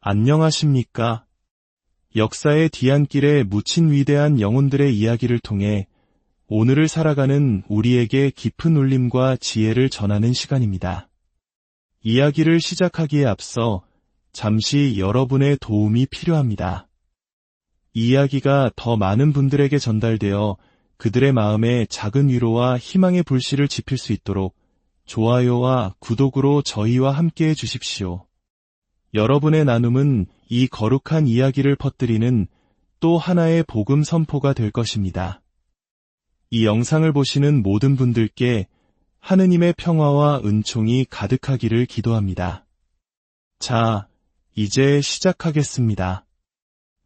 안녕하십니까? 역사의 뒤안길에 묻힌 위대한 영혼들의 이야기를 통해 오늘을 살아가는 우리에게 깊은 울림과 지혜를 전하는 시간입니다. 이야기를 시작하기에 앞서 잠시 여러분의 도움이 필요합니다. 이야기가 더 많은 분들에게 전달되어 그들의 마음에 작은 위로와 희망의 불씨를 지필 수 있도록 좋아요와 구독으로 저희와 함께해 주십시오. 여러분의 나눔은 이 거룩한 이야기를 퍼뜨리는 또 하나의 복음 선포가 될 것입니다. 이 영상을 보시는 모든 분들께 하느님의 평화와 은총이 가득하기를 기도합니다. 자, 이제 시작하겠습니다.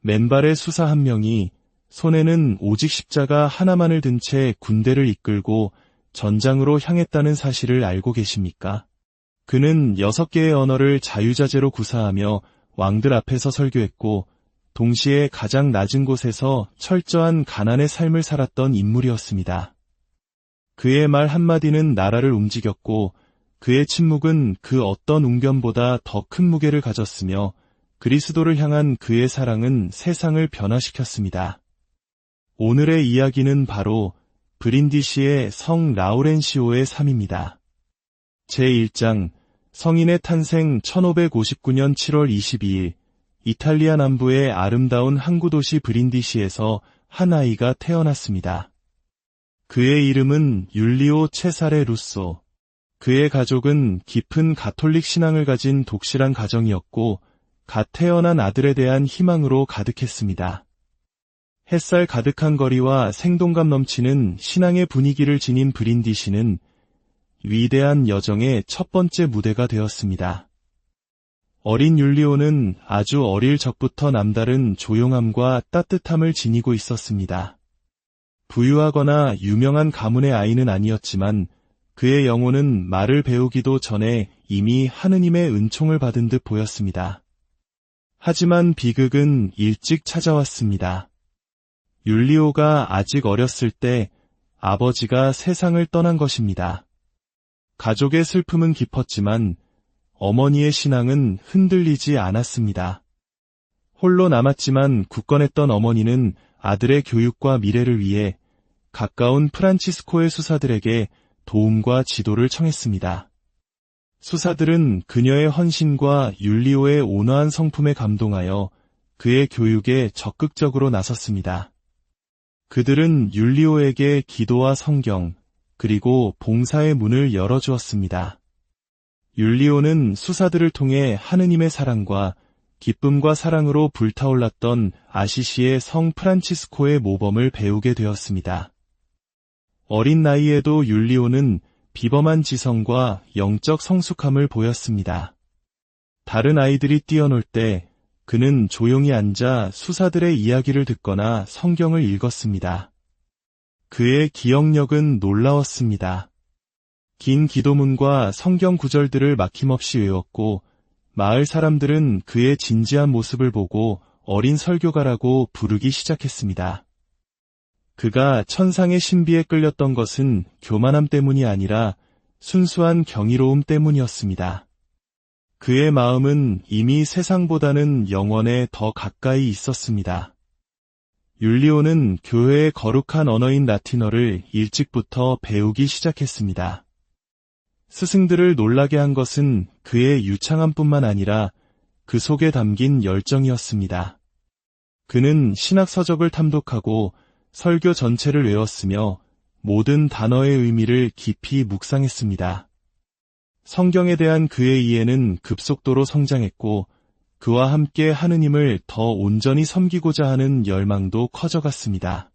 맨발의 수사 한 명이 손에는 오직 십자가 하나만을 든 채 군대를 이끌고 전장으로 향했다는 사실을 알고 계십니까? 그는 6개의 언어를 자유자재로 구사하며 왕들 앞에서 설교했고 동시에 가장 낮은 곳에서 철저한 가난의 삶을 살았던 인물이었습니다. 그의 말 한마디는 나라를 움직였고 그의 침묵은 그 어떤 웅변보다 더 큰 무게를 가졌으며 그리스도를 향한 그의 사랑은 세상을 변화시켰습니다. 오늘의 이야기는 바로 브린디시의 성 라우렌시오의 삶입니다. 제1장 성인의 탄생 1559년 7월 22일 이탈리아 남부의 아름다운 항구도시 브린디시에서 한 아이가 태어났습니다. 그의 이름은 율리오 체사레 루소. 그의 가족은 깊은 가톨릭 신앙을 가진 독실한 가정이었고 갓 태어난 아들에 대한 희망으로 가득했습니다. 햇살 가득한 거리와 생동감 넘치는 신앙의 분위기를 지닌 브린디시는 위대한 여정의 첫 번째 무대가 되었습니다. 어린 율리오는 아주 어릴 적부터 남다른 조용함과 따뜻함을 지니고 있었습니다. 부유하거나 유명한 가문의 아이는 아니었지만 그의 영혼은 말을 배우기도 전에 이미 하느님의 은총을 받은 듯 보였습니다. 하지만 비극은 일찍 찾아왔습니다. 율리오가 아직 어렸을 때 아버지가 세상을 떠난 것입니다. 가족의 슬픔은 깊었지만 어머니의 신앙은 흔들리지 않았습니다. 홀로 남았지만 굳건했던 어머니는 아들의 교육과 미래를 위해 가까운 프란치스코의 수사들에게 도움과 지도를 청했습니다. 수사들은 그녀의 헌신과 율리오의 온화한 성품에 감동하여 그의 교육에 적극적으로 나섰습니다. 그들은 율리오에게 기도와 성경, 그리고 봉사의 문을 열어주었습니다. 율리오는 수사들을 통해 하느님의 사랑과 기쁨과 사랑으로 불타올랐던 아시시의 성 프란치스코의 모범을 배우게 되었습니다. 어린 나이에도 율리오는 비범한 지성과 영적 성숙함을 보였습니다. 다른 아이들이 뛰어놀 때 그는 조용히 앉아 수사들의 이야기를 듣거나 성경을 읽었습니다. 그의 기억력은 놀라웠습니다. 긴 기도문과 성경 구절들을 막힘없이 외웠고 마을 사람들은 그의 진지한 모습을 보고 어린 설교가라고 부르기 시작했습니다. 그가 천상의 신비에 끌렸던 것은 교만함 때문이 아니라 순수한 경이로움 때문이었습니다. 그의 마음은 이미 세상보다는 영원에 더 가까이 있었습니다. 율리오는 교회의 거룩한 언어인 라틴어를 일찍부터 배우기 시작했습니다. 스승들을 놀라게 한 것은 그의 유창함뿐만 아니라 그 속에 담긴 열정이었습니다. 그는 신학 서적을 탐독하고 설교 전체를 외웠으며 모든 단어의 의미를 깊이 묵상했습니다. 성경에 대한 그의 이해는 급속도로 성장했고 그와 함께 하느님을 더 온전히 섬기고자 하는 열망도 커져갔습니다.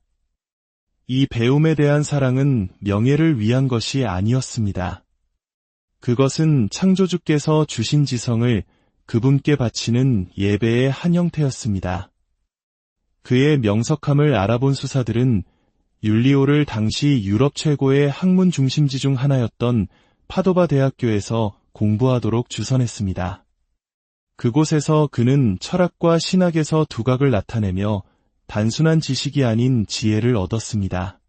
이 배움에 대한 사랑은 명예를 위한 것이 아니었습니다. 그것은 창조주께서 주신 지성을 그분께 바치는 예배의 한 형태였습니다. 그의 명석함을 알아본 수사들은 율리오를 당시 유럽 최고의 학문 중심지 중 하나였던 파도바 대학교에서 공부하도록 주선했습니다. 그곳에서 그는 철학과 신학에서 두각을 나타내며 단순한 지식이 아닌 지혜를 얻었습니다.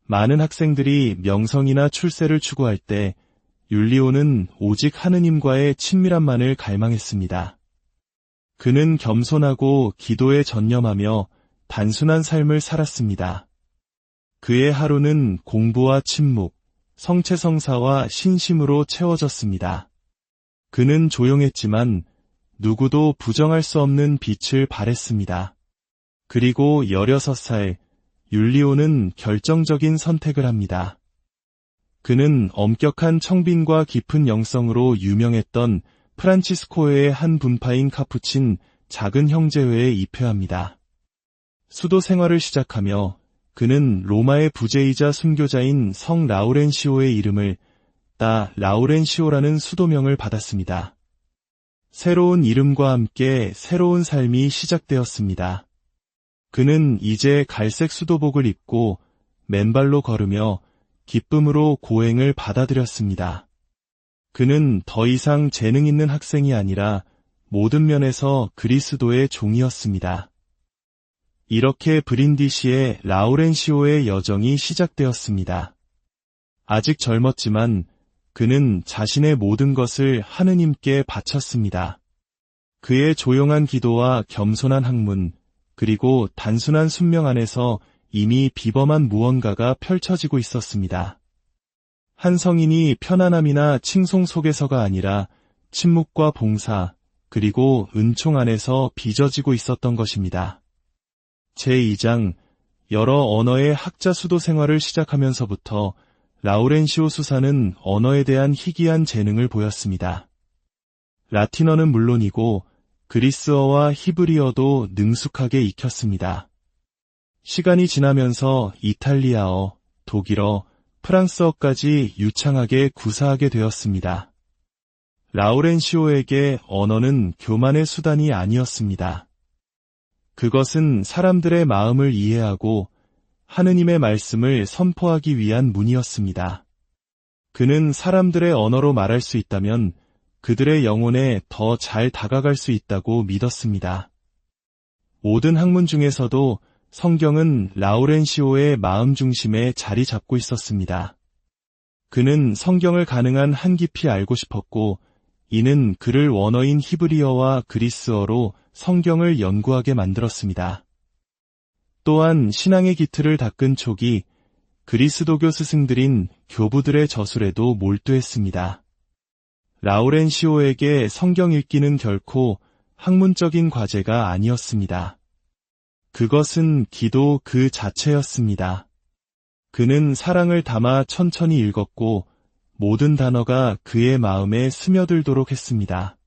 많은 학생들이 명성이나 출세를 추구할 때 율리오는 오직 하느님과의 친밀함만을 갈망했습니다. 그는 겸손하고 기도에 전념하며 단순한 삶을 살았습니다. 그의 하루는 공부와 침묵, 성체성사와 신심으로 채워졌습니다. 그는 조용했지만 누구도 부정할 수 없는 빛을 발했습니다. 그리고 16살, 율리오는 결정적인 선택을 합니다. 그는 엄격한 청빈과 깊은 영성으로 유명했던 프란치스코회의 한 분파인 카푸친 작은 형제회에 입회합니다. 수도 생활을 시작하며 그는 로마의 부제이자 순교자인 성 라우렌시오의 이름을 따 라우렌시오라는 수도명을 받았습니다. 새로운 이름과 함께 새로운 삶이 시작되었습니다. 그는 이제 갈색 수도복을 입고 맨발로 걸으며 기쁨으로 고행을 받아들였습니다. 그는 더 이상 재능 있는 학생이 아니라 모든 면에서 그리스도의 종이었습니다. 이렇게 브린디시의 라우렌시오의 여정이 시작되었습니다. 아직 젊었지만 그는 자신의 모든 것을 하느님께 바쳤습니다. 그의 조용한 기도와 겸손한 학문, 그리고 단순한 순명 안에서 이미 비범한 무언가가 펼쳐지고 있었습니다. 한 성인이 편안함이나 칭송 속에서가 아니라 침묵과 봉사, 그리고 은총 안에서 빚어지고 있었던 것입니다. 제2장, 여러 언어의 학자 수도 생활을 시작하면서부터 라우렌시오 수사는 언어에 대한 희귀한 재능을 보였습니다. 라틴어는 물론이고 그리스어와 히브리어도 능숙하게 익혔습니다. 시간이 지나면서 이탈리아어, 독일어, 프랑스어까지 유창하게 구사하게 되었습니다. 라우렌시오에게 언어는 교만의 수단이 아니었습니다. 그것은 사람들의 마음을 이해하고 하느님의 말씀을 선포하기 위한 문이었습니다. 그는 사람들의 언어로 말할 수 있다면 그들의 영혼에 더 잘 다가갈 수 있다고 믿었습니다. 모든 학문 중에서도 성경은 라우렌시오의 마음 중심에 자리 잡고 있었습니다. 그는 성경을 가능한 한 깊이 알고 싶었고, 이는 그를 원어인 히브리어와 그리스어로 성경을 연구하게 만들었습니다. 또한 신앙의 기틀을 닦은 초기 그리스도교 스승들인 교부들의 저술에도 몰두했습니다. 라우렌시오에게 성경 읽기는 결코 학문적인 과제가 아니었습니다. 그것은 기도 그 자체였습니다. 그는 사랑을 담아 천천히 읽었고 모든 단어가 그의 마음에 스며들도록 했습니다.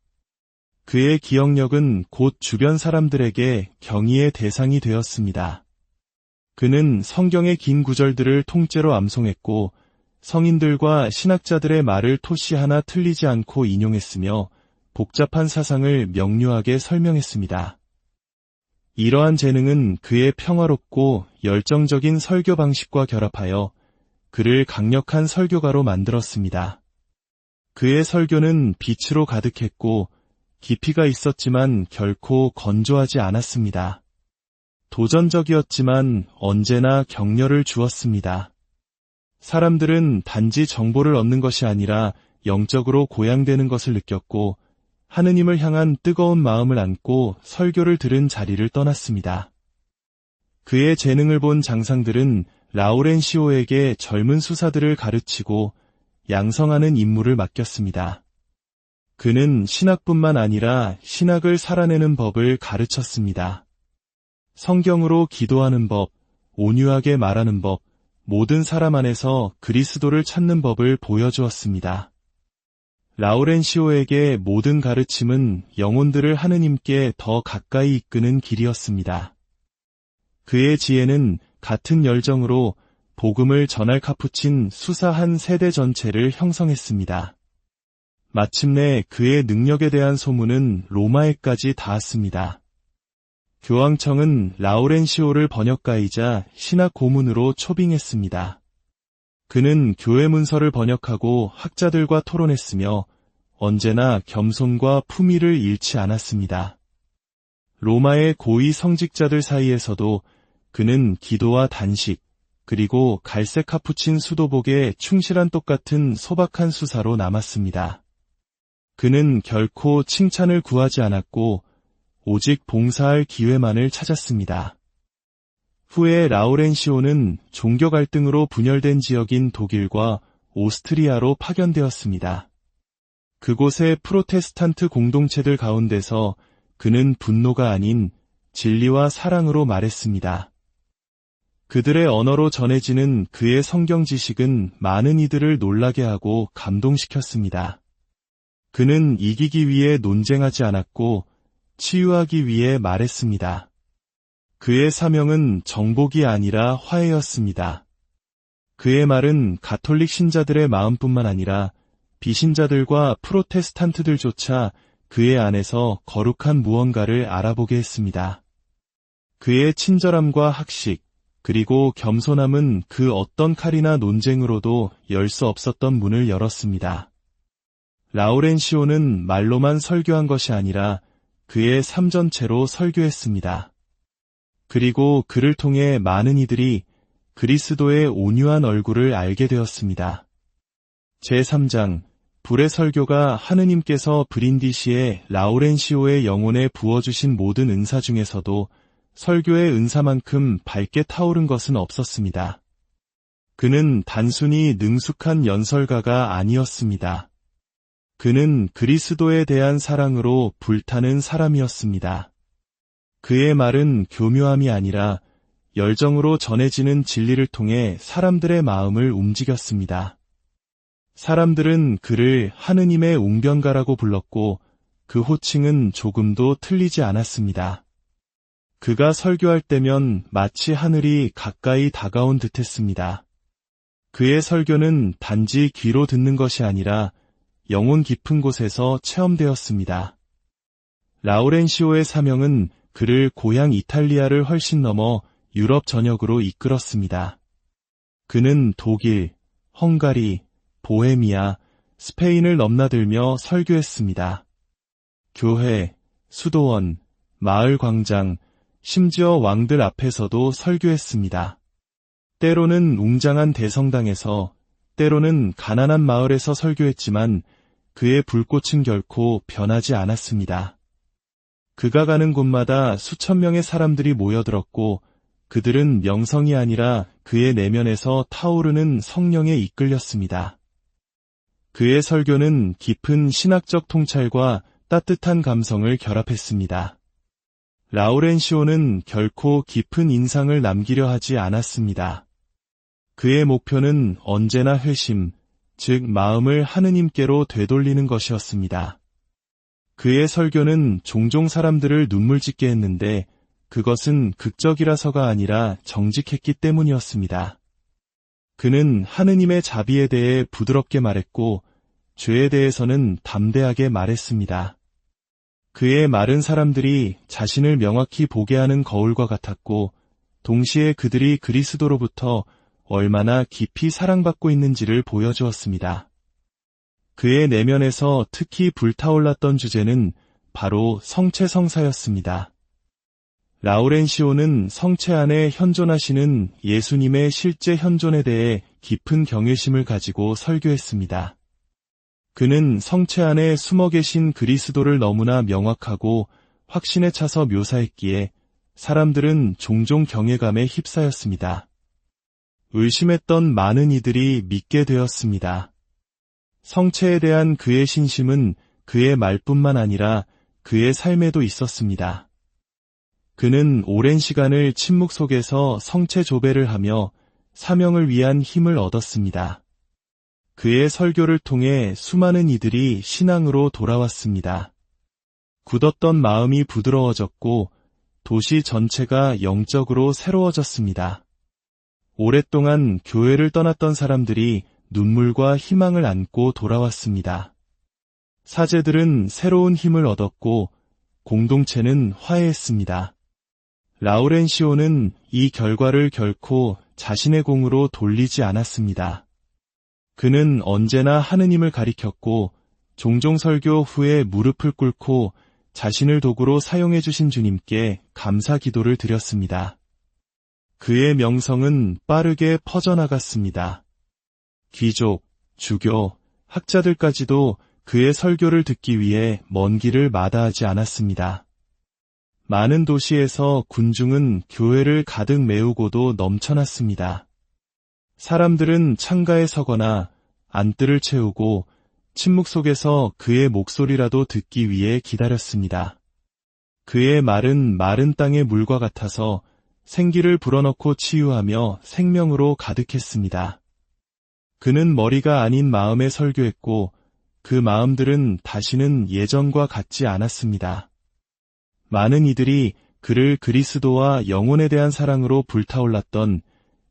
그의 기억력은 곧 주변 사람들에게 경의의 대상이 되었습니다. 그는 성경의 긴 구절들을 통째로 암송했고 성인들과 신학자들의 말을 토시 하나 틀리지 않고 인용했으며 복잡한 사상을 명료하게 설명했습니다. 이러한 재능은 그의 평화롭고 열정적인 설교 방식과 결합하여 그를 강력한 설교가로 만들었습니다. 그의 설교는 빛으로 가득했고 깊이가 있었지만 결코 건조하지 않았습니다. 도전적이었지만 언제나 격려를 주었습니다. 사람들은 단지 정보를 얻는 것이 아니라 영적으로 고양되는 것을 느꼈고 하느님을 향한 뜨거운 마음을 안고 설교를 들은 자리를 떠났습니다. 그의 재능을 본 장상들은 라우렌시오에게 젊은 수사들을 가르치고 양성하는 임무를 맡겼습니다. 그는 신학뿐만 아니라 신학을 살아내는 법을 가르쳤습니다. 성경으로 기도하는 법, 온유하게 말하는 법, 모든 사람 안에서 그리스도를 찾는 법을 보여주었습니다. 라우렌시오에게 모든 가르침은 영혼들을 하느님께 더 가까이 이끄는 길이었습니다. 그의 지혜는 같은 열정으로 복음을 전할 카푸친 수사 한 세대 전체를 형성했습니다. 마침내 그의 능력에 대한 소문은 로마에까지 닿았습니다. 교황청은 라우렌시오를 번역가이자 신학 고문으로 초빙했습니다. 그는 교회 문서를 번역하고 학자들과 토론했으며 언제나 겸손과 품위를 잃지 않았습니다. 로마의 고위 성직자들 사이에서도 그는 기도와 단식, 그리고 갈색 카푸친 수도복에 충실한 똑같은 소박한 수사로 남았습니다. 그는 결코 칭찬을 구하지 않았고 오직 봉사할 기회만을 찾았습니다. 후에 라우렌시오는 종교 갈등으로 분열된 지역인 독일과 오스트리아로 파견되었습니다. 그곳의 프로테스탄트 공동체들 가운데서 그는 분노가 아닌 진리와 사랑으로 말했습니다. 그들의 언어로 전해지는 그의 성경 지식은 많은 이들을 놀라게 하고 감동시켰습니다. 그는 이기기 위해 논쟁하지 않았고 치유하기 위해 말했습니다. 그의 사명은 정복이 아니라 화해였습니다. 그의 말은 가톨릭 신자들의 마음뿐만 아니라 비신자들과 프로테스탄트들조차 그의 안에서 거룩한 무언가를 알아보게 했습니다. 그의 친절함과 학식, 그리고 겸손함은 그 어떤 칼이나 논쟁으로도 열 수 없었던 문을 열었습니다. 라우렌시오는 말로만 설교한 것이 아니라 그의 삶 전체로 설교했습니다. 그리고 그를 통해 많은 이들이 그리스도의 온유한 얼굴을 알게 되었습니다. 제3장 불의 설교가 하느님께서 브린디시의 라우렌시오의 영혼에 부어주신 모든 은사 중에서도 설교의 은사만큼 밝게 타오른 것은 없었습니다. 그는 단순히 능숙한 연설가가 아니었습니다. 그는 그리스도에 대한 사랑으로 불타는 사람이었습니다. 그의 말은 교묘함이 아니라 열정으로 전해지는 진리를 통해 사람들의 마음을 움직였습니다. 사람들은 그를 하느님의 웅변가라고 불렀고 그 호칭은 조금도 틀리지 않았습니다. 그가 설교할 때면 마치 하늘이 가까이 다가온 듯했습니다. 그의 설교는 단지 귀로 듣는 것이 아니라 영혼 깊은 곳에서 체험되었습니다. 라우렌시오의 사명은 그를 고향 이탈리아를 훨씬 넘어 유럽 전역으로 이끌었습니다. 그는 독일, 헝가리, 보헤미아, 스페인을 넘나들며 설교했습니다. 교회, 수도원, 마을 광장, 심지어 왕들 앞에서도 설교했습니다. 때로는 웅장한 대성당에서, 때로는 가난한 마을에서 설교했지만 그의 불꽃은 결코 변하지 않았습니다. 그가 가는 곳마다 수천 명의 사람들이 모여들었고 그들은 명성이 아니라 그의 내면에서 타오르는 성령에 이끌렸습니다. 그의 설교는 깊은 신학적 통찰과 따뜻한 감성을 결합했습니다. 라우렌시오는 결코 깊은 인상을 남기려 하지 않았습니다. 그의 목표는 언제나 회심, 즉 마음을 하느님께로 되돌리는 것이었습니다. 그의 설교는 종종 사람들을 눈물짓게 했는데 그것은 극적이라서가 아니라 정직했기 때문이었습니다. 그는 하느님의 자비에 대해 부드럽게 말했고 죄에 대해서는 담대하게 말했습니다. 그의 말은 사람들이 자신을 명확히 보게 하는 거울과 같았고 동시에 그들이 그리스도로부터 얼마나 깊이 사랑받고 있는지를 보여주었습니다. 그의 내면에서 특히 불타올랐던 주제는 바로 성체성사였습니다. 라우렌시오는 성체 안에 현존하시는 예수님의 실제 현존에 대해 깊은 경외심을 가지고 설교했습니다. 그는 성체 안에 숨어 계신 그리스도를 너무나 명확하고 확신에 차서 묘사했기에 사람들은 종종 경외감에 휩싸였습니다. 의심했던 많은 이들이 믿게 되었습니다. 성체에 대한 그의 신심은 그의 말뿐만 아니라 그의 삶에도 있었습니다. 그는 오랜 시간을 침묵 속에서 성체 조배를 하며 사명을 위한 힘을 얻었습니다. 그의 설교를 통해 수많은 이들이 신앙으로 돌아왔습니다. 굳었던 마음이 부드러워졌고 도시 전체가 영적으로 새로워졌습니다. 오랫동안 교회를 떠났던 사람들이 눈물과 희망을 안고 돌아왔습니다. 사제들은 새로운 힘을 얻었고 공동체는 화해했습니다. 라우렌시오는 이 결과를 결코 자신의 공으로 돌리지 않았습니다. 그는 언제나 하느님을 가리켰고 종종 설교 후에 무릎을 꿇고 자신을 도구로 사용해 주신 주님께 감사 기도를 드렸습니다. 그의 명성은 빠르게 퍼져나갔습니다. 귀족, 주교, 학자들까지도 그의 설교를 듣기 위해 먼 길을 마다하지 않았습니다. 많은 도시에서 군중은 교회를 가득 메우고도 넘쳐났습니다. 사람들은 창가에 서거나 안뜰을 채우고 침묵 속에서 그의 목소리라도 듣기 위해 기다렸습니다. 그의 말은 마른 땅의 물과 같아서 생기를 불어넣고 치유하며 생명으로 가득했습니다. 그는 머리가 아닌 마음에 설교했고 그 마음들은 다시는 예전과 같지 않았습니다. 많은 이들이 그를 그리스도와 영혼에 대한 사랑으로 불타올랐던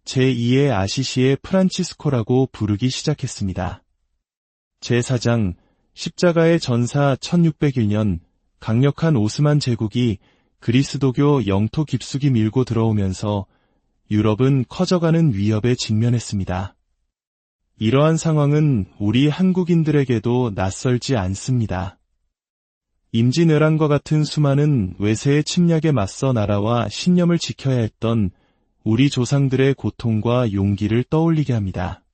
제2의 아시시의 프란치스코라고 부르기 시작했습니다. 제4장 십자가의 전사 1601년 강력한 오스만 제국이 그리스도교 영토 깊숙이 밀고 들어오면서 유럽은 커져가는 위협에 직면했습니다. 이러한 상황은 우리 한국인들에게도 낯설지 않습니다. 임진왜란과 같은 수많은 외세의 침략에 맞서 나라와 신념을 지켜야 했던 우리 조상들의 고통과 용기를 떠올리게 합니다.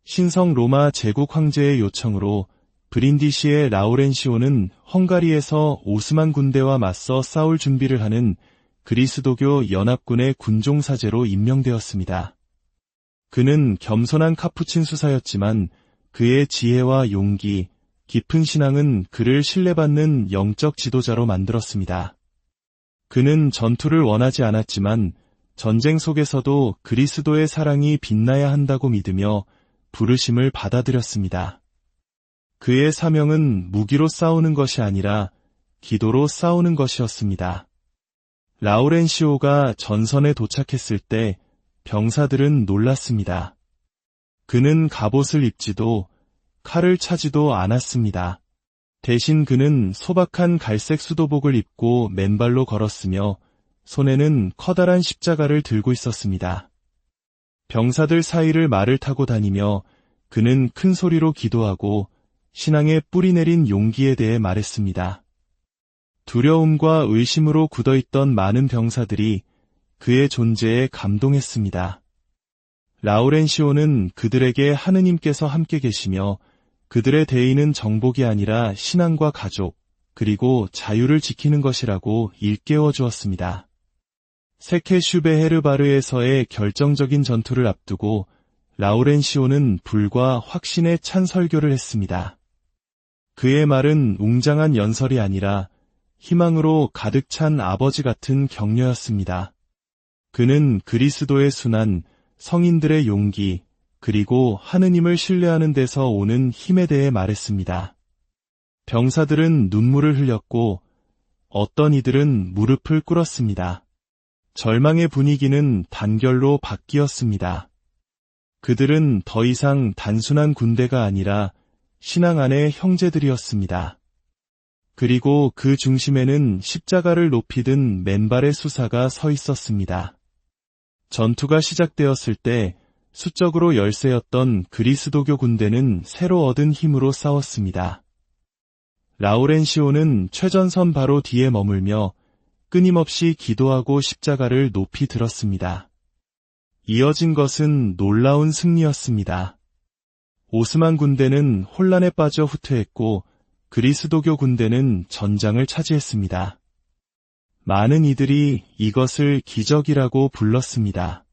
신성 로마 제국 황제의 요청으로 브린디시의 라우렌시오는 헝가리에서 오스만 군대와 맞서 싸울 준비를 하는 그리스도교 연합군의 군종사제로 임명되었습니다. 그는 겸손한 카푸친 수사였지만 그의 지혜와 용기, 깊은 신앙은 그를 신뢰받는 영적 지도자로 만들었습니다. 그는 전투를 원하지 않았지만 전쟁 속에서도 그리스도의 사랑이 빛나야 한다고 믿으며 부르심을 받아들였습니다. 그의 사명은 무기로 싸우는 것이 아니라 기도로 싸우는 것이었습니다. 라우렌시오가 전선에 도착했을 때 병사들은 놀랐습니다. 그는 갑옷을 입지도 칼을 차지도 않았습니다. 대신 그는 소박한 갈색 수도복을 입고 맨발로 걸었으며 손에는 커다란 십자가를 들고 있었습니다. 병사들 사이를 말을 타고 다니며 그는 큰 소리로 기도하고 신앙에 뿌리 내린 용기에 대해 말했습니다. 두려움과 의심으로 굳어있던 많은 병사들이 그의 존재에 감동했습니다. 라우렌시오는 그들에게 하느님께서 함께 계시며 그들의 대의는 정복이 아니라 신앙과 가족, 그리고 자유를 지키는 것이라고 일깨워 주었습니다. 세케슈베헤르바르에서의 결정적인 전투를 앞두고 라우렌시오는 불과 확신에 찬 설교를 했습니다. 그의 말은 웅장한 연설이 아니라 희망으로 가득 찬 아버지 같은 격려였습니다. 그는 그리스도의 순환, 성인들의 용기, 그리고 하느님을 신뢰하는 데서 오는 힘에 대해 말했습니다. 병사들은 눈물을 흘렸고 어떤 이들은 무릎을 꿇었습니다. 절망의 분위기는 단결로 바뀌었습니다. 그들은 더 이상 단순한 군대가 아니라 신앙 안의 형제들이었습니다. 그리고 그 중심에는 십자가를 높이 든 맨발의 수사가 서 있었습니다. 전투가 시작되었을 때 수적으로 열세였던 그리스도교 군대는 새로 얻은 힘으로 싸웠습니다. 라우렌시오는 최전선 바로 뒤에 머물며 끊임없이 기도하고 십자가를 높이 들었습니다. 이어진 것은 놀라운 승리였습니다. 오스만 군대는 혼란에 빠져 후퇴했고 그리스도교 군대는 전장을 차지했습니다. 많은 이들이 이것을 기적이라고 불렀습니다.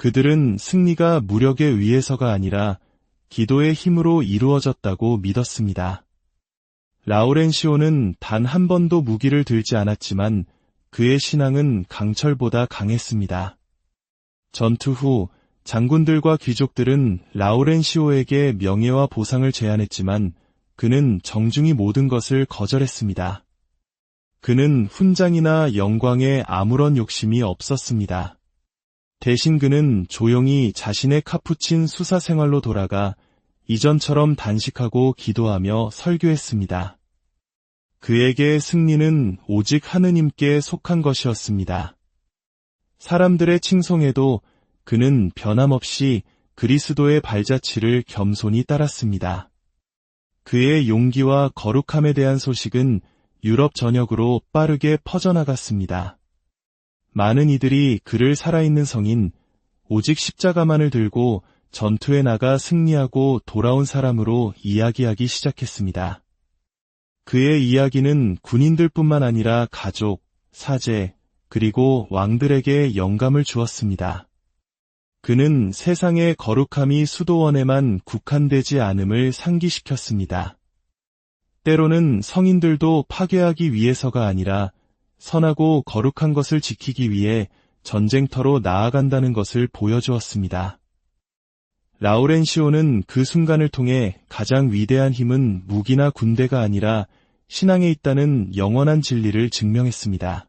그들은 승리가 무력에 의해서가 아니라 기도의 힘으로 이루어졌다고 믿었습니다. 라우렌시오는 단 한 번도 무기를 들지 않았지만 그의 신앙은 강철보다 강했습니다. 전투 후 장군들과 귀족들은 라우렌시오에게 명예와 보상을 제안했지만 그는 정중히 모든 것을 거절했습니다. 그는 훈장이나 영광에 아무런 욕심이 없었습니다. 대신 그는 조용히 자신의 카푸친 수사 생활로 돌아가 이전처럼 단식하고 기도하며 설교했습니다. 그에게 승리는 오직 하느님께 속한 것이었습니다. 사람들의 칭송에도 그는 변함없이 그리스도의 발자취를 겸손히 따랐습니다. 그의 용기와 거룩함에 대한 소식은 유럽 전역으로 빠르게 퍼져나갔습니다. 많은 이들이 그를 살아있는 성인, 오직 십자가만을 들고 전투에 나가 승리하고 돌아온 사람으로 이야기하기 시작했습니다. 그의 이야기는 군인들뿐만 아니라 가족, 사제, 그리고 왕들에게 영감을 주었습니다. 그는 세상의 거룩함이 수도원에만 국한되지 않음을 상기시켰습니다. 때로는 성인들도 파괴하기 위해서가 아니라 선하고 거룩한 것을 지키기 위해 전쟁터로 나아간다는 것을 보여주었습니다. 라우렌시오는 그 순간을 통해 가장 위대한 힘은 무기나 군대가 아니라 신앙에 있다는 영원한 진리를 증명했습니다.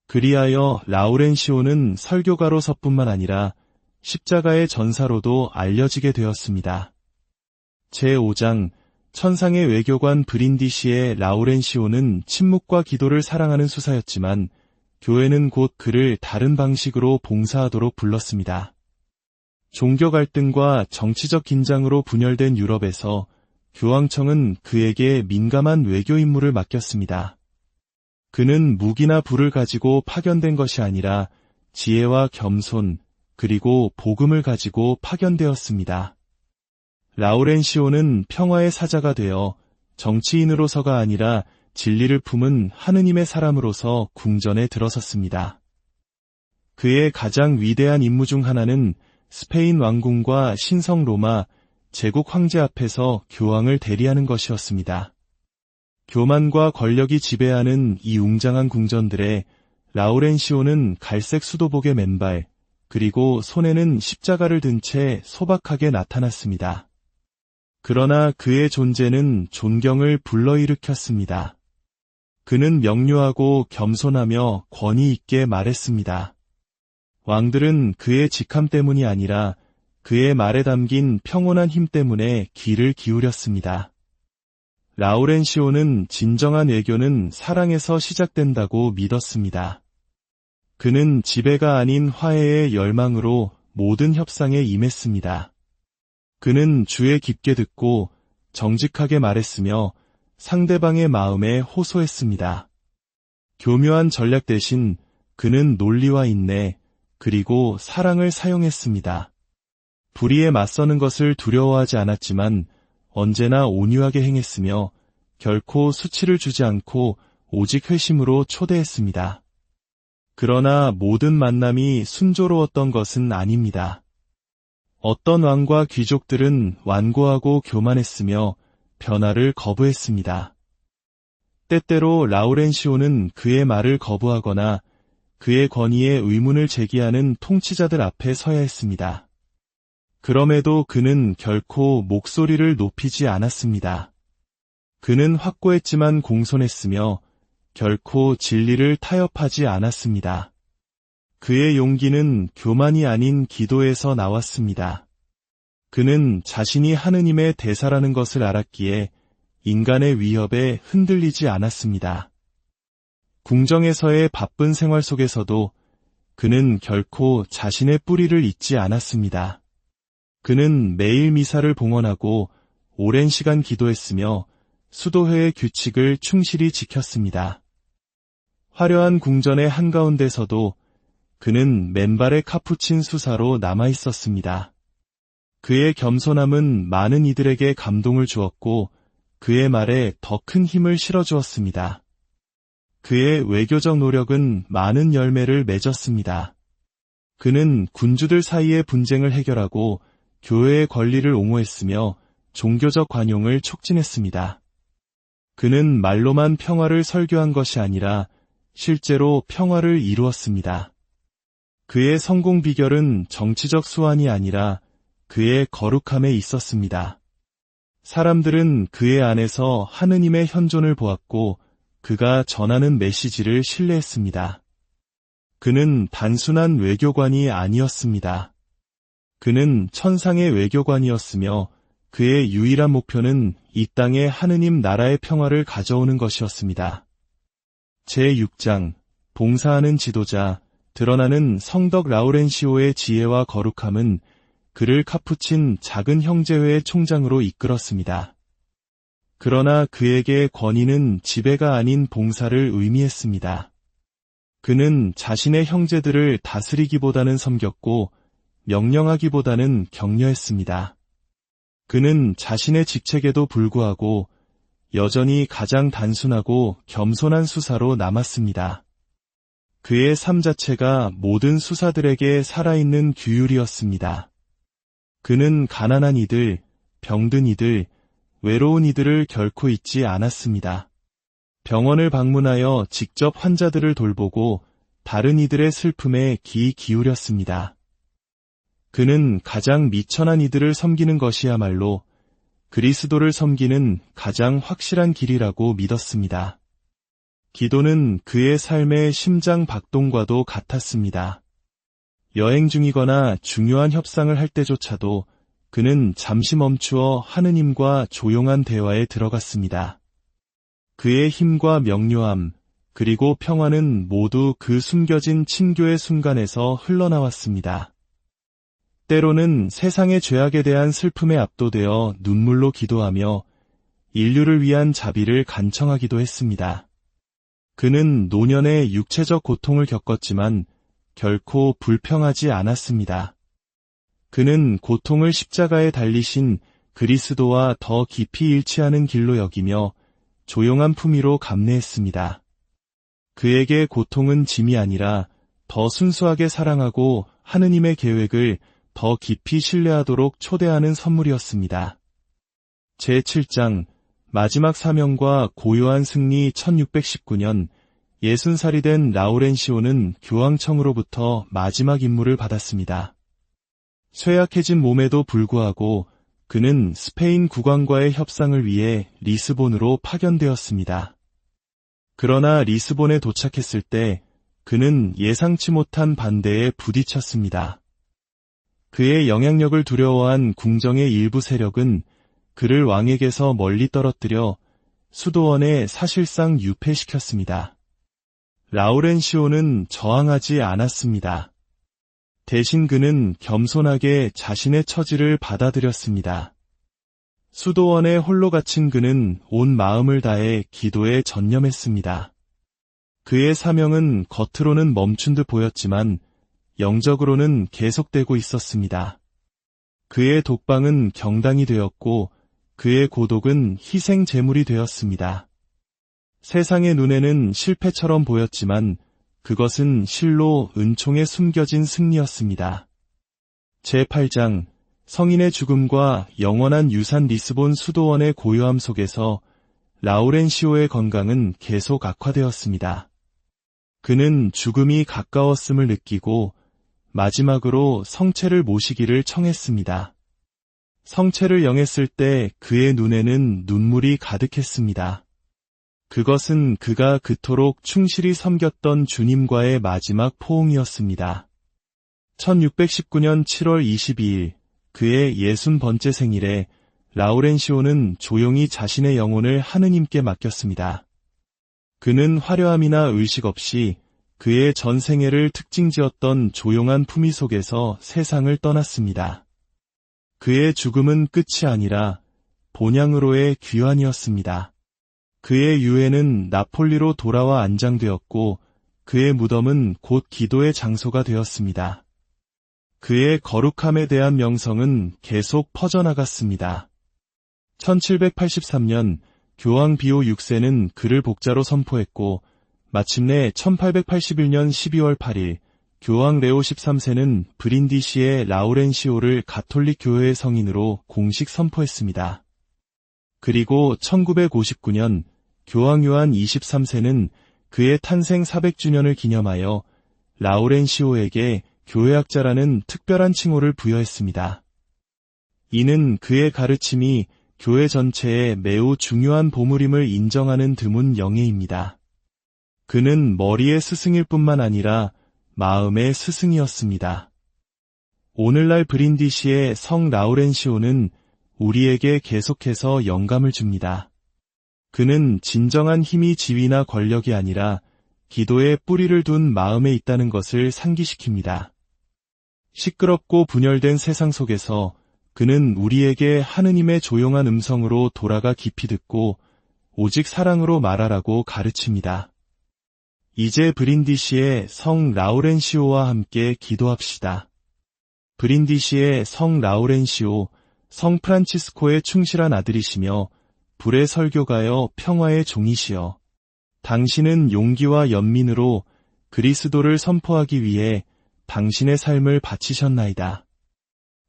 그리하여 라우렌시오는 설교가로서뿐만 아니라 십자가의 전사로도 알려지게 되었습니다. 제5장 천상의 외교관 브린디시의 라우렌시오는 침묵과 기도를 사랑하는 수사였지만 교회는 곧 그를 다른 방식으로 봉사하도록 불렀습니다. 종교 갈등과 정치적 긴장으로 분열된 유럽에서 교황청은 그에게 민감한 외교 임무를 맡겼습니다. 그는 무기나 불을 가지고 파견된 것이 아니라 지혜와 겸손, 그리고 복음을 가지고 파견되었습니다. 라우렌시오는 평화의 사자가 되어 정치인으로서가 아니라 진리를 품은 하느님의 사람으로서 궁전에 들어섰습니다. 그의 가장 위대한 임무 중 하나는 스페인 왕궁과 신성 로마 제국 황제 앞에서 교황을 대리하는 것이었습니다. 교만과 권력이 지배하는 이 웅장한 궁전들에 라우렌시오는 갈색 수도복의 맨발, 그리고 손에는 십자가를 든 채 소박하게 나타났습니다. 그러나 그의 존재는 존경을 불러일으켰습니다. 그는 명료하고 겸손하며 권위 있게 말했습니다. 왕들은 그의 직함 때문이 아니라 그의 말에 담긴 평온한 힘 때문에 귀를 기울였습니다. 라우렌시오는 진정한 외교는 사랑에서 시작된다고 믿었습니다. 그는 지배가 아닌 화해의 열망으로 모든 협상에 임했습니다. 그는 주에 깊게 듣고 정직하게 말했으며 상대방의 마음에 호소했습니다. 교묘한 전략 대신 그는 논리와 인내, 그리고 사랑을 사용했습니다. 불의에 맞서는 것을 두려워하지 않았지만 언제나 온유하게 행했으며 결코 수치를 주지 않고 오직 회심으로 초대했습니다. 그러나 모든 만남이 순조로웠던 것은 아닙니다. 어떤 왕과 귀족들은 완고하고 교만했으며 변화를 거부했습니다. 때때로 라우렌시오는 그의 말을 거부하거나 그의 권위에 의문을 제기하는 통치자들 앞에 서야 했습니다. 그럼에도 그는 결코 목소리를 높이지 않았습니다. 그는 확고했지만 공손했으며 결코 진리를 타협하지 않았습니다. 그의 용기는 교만이 아닌 기도에서 나왔습니다. 그는 자신이 하느님의 대사라는 것을 알았기에 인간의 위협에 흔들리지 않았습니다. 궁정에서의 바쁜 생활 속에서도 그는 결코 자신의 뿌리를 잊지 않았습니다. 그는 매일 미사를 봉헌하고 오랜 시간 기도했으며 수도회의 규칙을 충실히 지켰습니다. 화려한 궁전의 한가운데서도 그는 맨발의 카푸친 수사로 남아있었습니다. 그의 겸손함은 많은 이들에게 감동을 주었고 그의 말에 더 큰 힘을 실어주었습니다. 그의 외교적 노력은 많은 열매를 맺었습니다. 그는 군주들 사이의 분쟁을 해결하고 교회의 권리를 옹호했으며 종교적 관용을 촉진했습니다. 그는 말로만 평화를 설교한 것이 아니라 실제로 평화를 이루었습니다. 그의 성공 비결은 정치적 수완이 아니라 그의 거룩함에 있었습니다. 사람들은 그의 안에서 하느님의 현존을 보았고 그가 전하는 메시지를 신뢰했습니다. 그는 단순한 외교관이 아니었습니다. 그는 천상의 외교관이었으며 그의 유일한 목표는 이 땅에 하느님 나라의 평화를 가져오는 것이었습니다. 제6장 봉사하는 지도자, 드러나는 성덕 라우렌시오의 지혜와 거룩함은 그를 카푸친 작은 형제회의 총장으로 이끌었습니다. 그러나 그에게 권위는 지배가 아닌 봉사를 의미했습니다. 그는 자신의 형제들을 다스리기보다는 섬겼고 명령하기보다는 격려했습니다. 그는 자신의 직책에도 불구하고 여전히 가장 단순하고 겸손한 수사로 남았습니다. 그의 삶 자체가 모든 수사들에게 살아있는 규율이었습니다. 그는 가난한 이들, 병든 이들, 외로운 이들을 결코 잊지 않았습니다. 병원을 방문하여 직접 환자들을 돌보고 다른 이들의 슬픔에 귀 기울였습니다. 그는 가장 미천한 이들을 섬기는 것이야말로 그리스도를 섬기는 가장 확실한 길이라고 믿었습니다. 기도는 그의 삶의 심장 박동과도 같았습니다. 여행 중이거나 중요한 협상을 할 때조차도 그는 잠시 멈추어 하느님과 조용한 대화에 들어갔습니다. 그의 힘과 명료함, 그리고 평화는 모두 그 숨겨진 친교의 순간에서 흘러나왔습니다. 때로는 세상의 죄악에 대한 슬픔에 압도되어 눈물로 기도하며 인류를 위한 자비를 간청하기도 했습니다. 그는 노년의 육체적 고통을 겪었지만 결코 불평하지 않았습니다. 그는 고통을 십자가에 달리신 그리스도와 더 깊이 일치하는 길로 여기며 조용한 품위로 감내했습니다. 그에게 고통은 짐이 아니라 더 순수하게 사랑하고 하느님의 계획을 더 깊이 신뢰하도록 초대하는 선물이었습니다. 제7장 마지막 사명과 고요한 승리. 1619년 60살이 된 라우렌시오는 교황청으로부터 마지막 임무를 받았습니다. 쇠약해진 몸에도 불구하고 그는 스페인 국왕과의 협상을 위해 리스본으로 파견되었습니다. 그러나 리스본에 도착했을 때 그는 예상치 못한 반대에 부딪혔습니다. 그의 영향력을 두려워한 궁정의 일부 세력은 그를 왕에게서 멀리 떨어뜨려 수도원에 사실상 유폐시켰습니다. 라우렌시오는 저항하지 않았습니다. 대신 그는 겸손하게 자신의 처지를 받아들였습니다. 수도원에 홀로 갇힌 그는 온 마음을 다해 기도에 전념했습니다. 그의 사명은 겉으로는 멈춘 듯 보였지만 영적으로는 계속되고 있었습니다. 그의 독방은 경당이 되었고 그의 고독은 희생 제물이 되었습니다. 세상의 눈에는 실패처럼 보였지만 그것은 실로 은총에 숨겨진 승리였습니다. 제8장 성인의 죽음과 영원한 유산. 리스본 수도원의 고요함 속에서 라우렌시오의 건강은 계속 악화되었습니다. 그는 죽음이 가까웠음을 느끼고 마지막으로 성체를 모시기를 청했습니다. 성체를 영했을 때 그의 눈에는 눈물이 가득했습니다. 그것은 그가 그토록 충실히 섬겼던 주님과의 마지막 포옹이었습니다. 1619년 7월 22일 그의 60번째 생일에 라우렌시오는 조용히 자신의 영혼을 하느님께 맡겼습니다. 그는 화려함이나 의식 없이 그의 전 생애를 특징지었던 조용한 품위 속에서 세상을 떠났습니다. 그의 죽음은 끝이 아니라 본향으로의 귀환이었습니다. 그의 유해는 나폴리로 돌아와 안장되었고 그의 무덤은 곧 기도의 장소가 되었습니다. 그의 거룩함에 대한 명성은 계속 퍼져나갔습니다. 1783년 교황 비오 6세는 그를 복자로 선포했고 마침내 1881년 12월 8일 교황 레오 13세는 브린디시의 라우렌시오를 가톨릭 교회의 성인으로 공식 선포했습니다. 그리고 1959년 교황 요한 23세는 그의 탄생 400주년을 기념하여 라우렌시오에게 교회학자라는 특별한 칭호를 부여했습니다. 이는 그의 가르침이 교회 전체에 매우 중요한 보물임을 인정하는 드문 영예입니다. 그는 머리의 스승일 뿐만 아니라 마음의 스승이었습니다. 오늘날 브린디시의 성 라우렌시오는 우리에게 계속해서 영감을 줍니다. 그는 진정한 힘이 지위나 권력이 아니라 기도에 뿌리를 둔 마음에 있다는 것을 상기시킵니다. 시끄럽고 분열된 세상 속에서 그는 우리에게 하느님의 조용한 음성으로 돌아가 깊이 듣고 오직 사랑으로 말하라고 가르칩니다. 이제 브린디시의 성 라우렌시오와 함께 기도합시다. 브린디시의 성 라우렌시오, 성 프란치스코의 충실한 아들이시며 불의 설교가여 평화의 종이시여. 당신은 용기와 연민으로 그리스도를 선포하기 위해 당신의 삶을 바치셨나이다.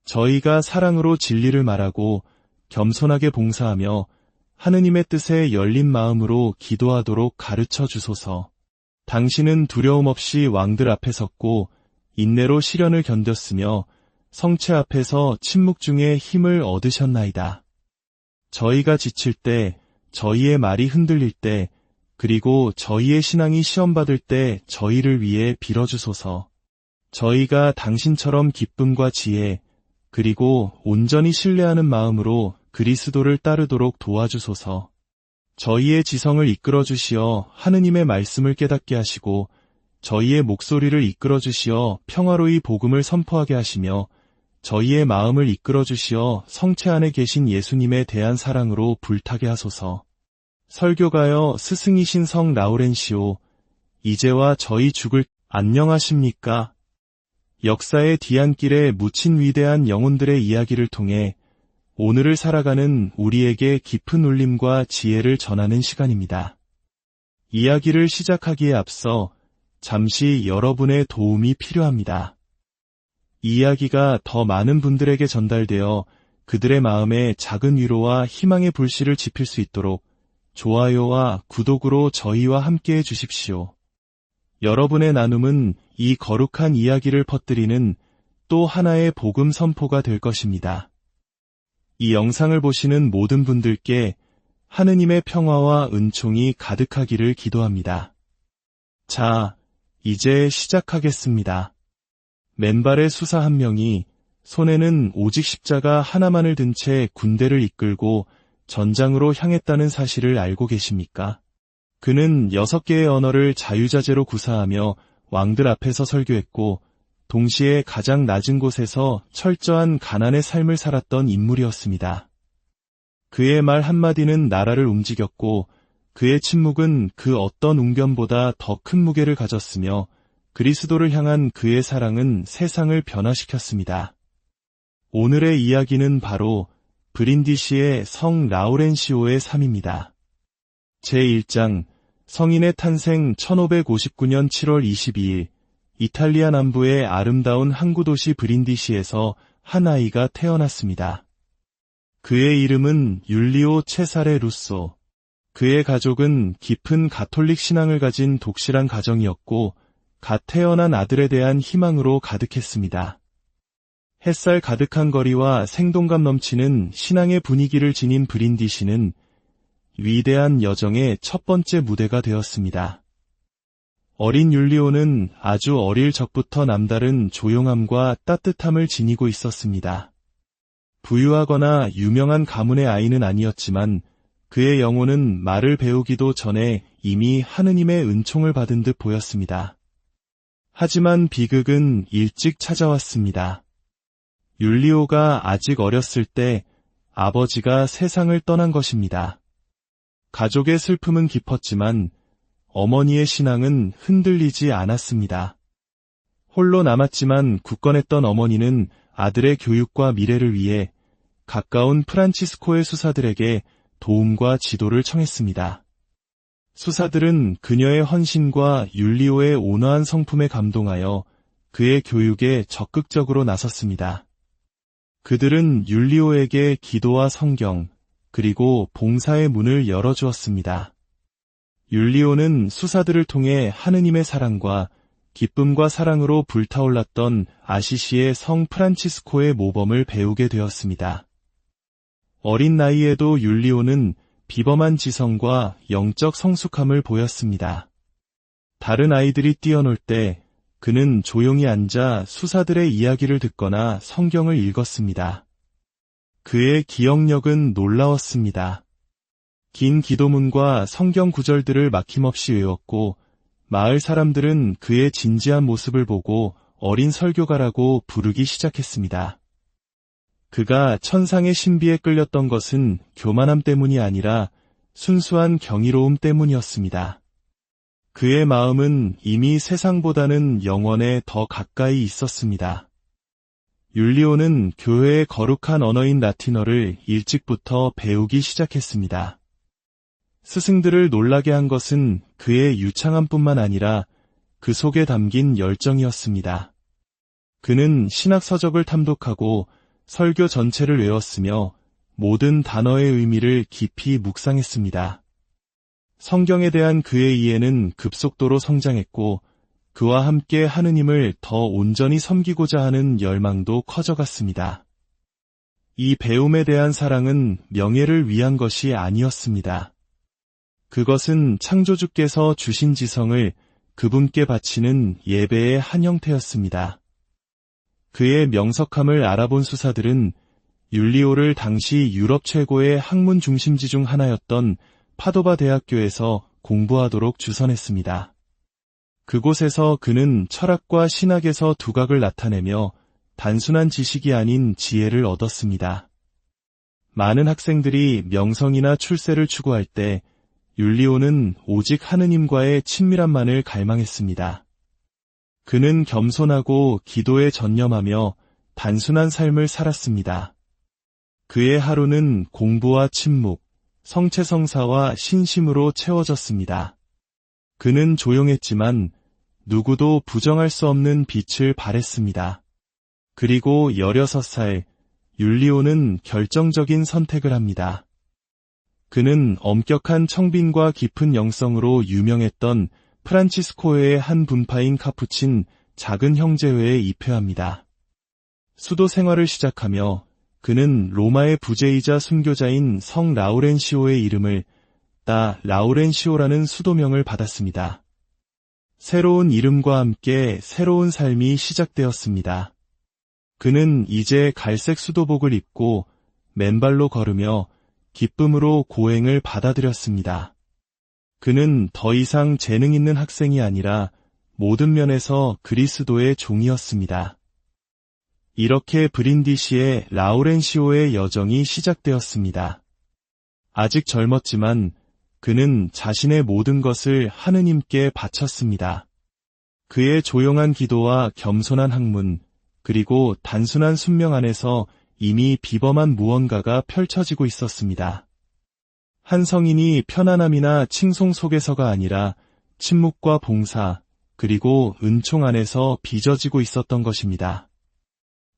저희가 사랑으로 진리를 말하고 겸손하게 봉사하며 하느님의 뜻에 열린 마음으로 기도하도록 가르쳐 주소서. 당신은 두려움 없이 왕들 앞에 섰고 인내로 시련을 견뎠으며 성체 앞에서 침묵 중에 힘을 얻으셨나이다. 저희가 지칠 때, 저희의 말이 흔들릴 때, 그리고 저희의 신앙이 시험받을 때 저희를 위해 빌어주소서. 저희가 당신처럼 기쁨과 지혜, 그리고 온전히 신뢰하는 마음으로 그리스도를 따르도록 도와주소서. 저희의 지성을 이끌어 주시어 하느님의 말씀을 깨닫게 하시고 저희의 목소리를 이끌어 주시어 평화로이 복음을 선포하게 하시며 저희의 마음을 이끌어 주시어 성체 안에 계신 예수님에 대한 사랑으로 불타게 하소서. 설교가여 스승이신 성 라우렌시오, 이제와 저희 죽을 안녕하십니까? 역사의 뒤안길에 묻힌 위대한 영혼들의 이야기를 통해 오늘을 살아가는 우리에게 깊은 울림과 지혜를 전하는 시간입니다. 이야기를 시작하기에 앞서 잠시 여러분의 도움이 필요합니다. 이 이야기가 더 많은 분들에게 전달되어 그들의 마음에 작은 위로와 희망의 불씨를 지필 수 있도록 좋아요와 구독으로 저희와 함께해 주십시오. 여러분의 나눔은 이 거룩한 이야기를 퍼뜨리는 또 하나의 복음 선포가 될 것입니다. 이 영상을 보시는 모든 분들께 하느님의 평화와 은총이 가득하기를 기도합니다. 자, 이제 시작하겠습니다. 맨발의 수사 한 명이 손에는 오직 십자가 하나만을 든 채 군대를 이끌고 전장으로 향했다는 사실을 알고 계십니까? 그는 6개의 언어를 자유자재로 구사하며 왕들 앞에서 설교했고 동시에 가장 낮은 곳에서 철저한 가난의 삶을 살았던 인물이었습니다. 그의 말 한마디는 나라를 움직였고 그의 침묵은 그 어떤 웅변보다 더 큰 무게를 가졌으며 그리스도를 향한 그의 사랑은 세상을 변화시켰습니다. 오늘의 이야기는 바로 브린디시의 성 라우렌시오의 삶입니다. 제1장 성인의 탄생 1559년 7월 22일 이탈리아 남부의 아름다운 항구도시 브린디시에서 한 아이가 태어났습니다. 그의 이름은 율리오 체사레 루소. 그의 가족은 깊은 가톨릭 신앙을 가진 독실한 가정이었고 갓 태어난 아들에 대한 희망으로 가득했습니다. 햇살 가득한 거리와 생동감 넘치는 신앙의 분위기를 지닌 브린디시는 위대한 여정의 첫 번째 무대가 되었습니다. 어린 율리오는 아주 어릴 적부터 남다른 조용함과 따뜻함을 지니고 있었습니다. 부유하거나 유명한 가문의 아이는 아니었지만 그의 영혼은 말을 배우기도 전에 이미 하느님의 은총을 받은 듯 보였습니다. 하지만 비극은 일찍 찾아왔습니다. 율리오가 아직 어렸을 때 아버지가 세상을 떠난 것입니다. 가족의 슬픔은 깊었지만 어머니의 신앙은 흔들리지 않았습니다. 홀로 남았지만 굳건했던 어머니는 아들의 교육과 미래를 위해 가까운 프란치스코의 수사들에게 도움과 지도를 청했습니다. 수사들은 그녀의 헌신과 율리오의 온화한 성품에 감동하여 그의 교육에 적극적으로 나섰습니다. 그들은 율리오에게 기도와 성경, 그리고 봉사의 문을 열어주었습니다. 율리오는 수사들을 통해 하느님의 사랑과 기쁨과 사랑으로 불타올랐던 아시시의 성 프란치스코의 모범을 배우게 되었습니다. 어린 나이에도 율리오는 비범한 지성과 영적 성숙함을 보였습니다. 다른 아이들이 뛰어놀 때 그는 조용히 앉아 수사들의 이야기를 듣거나 성경을 읽었습니다. 그의 기억력은 놀라웠습니다. 긴 기도문과 성경 구절들을 막힘없이 외웠고 마을 사람들은 그의 진지한 모습을 보고 어린 설교가라고 부르기 시작했습니다. 그가 천상의 신비에 끌렸던 것은 교만함 때문이 아니라 순수한 경이로움 때문이었습니다. 그의 마음은 이미 세상보다는 영원에 더 가까이 있었습니다. 율리오는 교회의 거룩한 언어인 라틴어를 일찍부터 배우기 시작했습니다. 스승들을 놀라게 한 것은 그의 유창함뿐만 아니라 그 속에 담긴 열정이었습니다. 그는 신학 서적을 탐독하고 설교 전체를 외웠으며 모든 단어의 의미를 깊이 묵상했습니다. 성경에 대한 그의 이해는 급속도로 성장했고 그와 함께 하느님을 더 온전히 섬기고자 하는 열망도 커져갔습니다. 이 배움에 대한 사랑은 명예를 위한 것이 아니었습니다. 그것은 창조주께서 주신 지성을 그분께 바치는 예배의 한 형태였습니다. 그의 명석함을 알아본 수사들은 율리오를 당시 유럽 최고의 학문 중심지 중 하나였던 파도바 대학교에서 공부하도록 주선했습니다. 그곳에서 그는 철학과 신학에서 두각을 나타내며 단순한 지식이 아닌 지혜를 얻었습니다. 많은 학생들이 명성이나 출세를 추구할 때 율리오는 오직 하느님과의 친밀함만을 갈망했습니다. 그는 겸손하고 기도에 전념하며 단순한 삶을 살았습니다. 그의 하루는 공부와 침묵, 성체성사와 신심으로 채워졌습니다. 그는 조용했지만 누구도 부정할 수 없는 빛을 발했습니다. 그리고 16살, 율리오는 결정적인 선택을 합니다. 그는 엄격한 청빈과 깊은 영성으로 유명했던 프란치스코회의 한 분파인 카푸친 작은 형제회에 입회합니다. 수도 생활을 시작하며 그는 로마의 부제이자 순교자인 성 라우렌시오의 이름을 따 라우렌시오라는 수도명을 받았습니다. 새로운 이름과 함께 새로운 삶이 시작되었습니다. 그는 이제 갈색 수도복을 입고 맨발로 걸으며 기쁨으로 고행을 받아들였습니다. 그는 더 이상 재능 있는 학생이 아니라 모든 면에서 그리스도의 종이었습니다. 이렇게 브린디시의 라우렌시오의 여정이 시작되었습니다. 아직 젊었지만 그는 자신의 모든 것을 하느님께 바쳤습니다. 그의 조용한 기도와 겸손한 학문, 그리고 단순한 순명 안에서 이미 비범한 무언가가 펼쳐지고 있었습니다. 한 성인이 편안함이나 칭송 속에서가 아니라 침묵과 봉사, 그리고 은총 안에서 빚어지고 있었던 것입니다.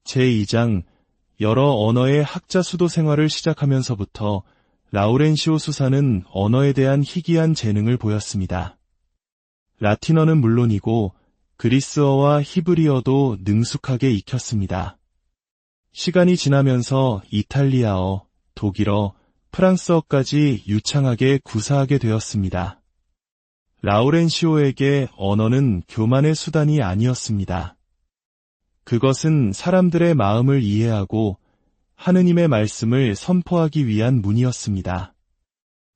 제2장, 여러 언어의 학자 수도 생활을 시작하면서부터 라우렌시오 수사는 언어에 대한 희귀한 재능을 보였습니다. 라틴어는 물론이고 그리스어와 히브리어도 능숙하게 익혔습니다. 시간이 지나면서 이탈리아어, 독일어, 프랑스어까지 유창하게 구사하게 되었습니다. 라우렌시오에게 언어는 교만의 수단이 아니었습니다. 그것은 사람들의 마음을 이해하고 하느님의 말씀을 선포하기 위한 문이었습니다.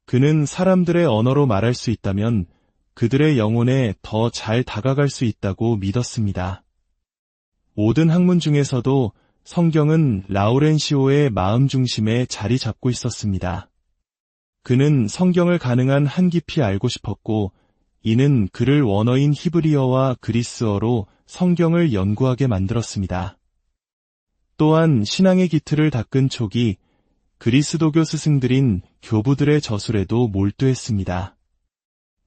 그는 사람들의 언어로 말할 수 있다면 그들의 영혼에 더 잘 다가갈 수 있다고 믿었습니다. 모든 학문 중에서도 성경은 라우렌시오의 마음 중심에 자리 잡고 있었습니다. 그는 성경을 가능한 한 깊이 알고 싶었고, 이는 그를 원어인 히브리어와 그리스어로 성경을 연구하게 만들었습니다. 또한 신앙의 기틀을 닦은 초기 그리스도교 스승들인 교부들의 저술에도 몰두했습니다.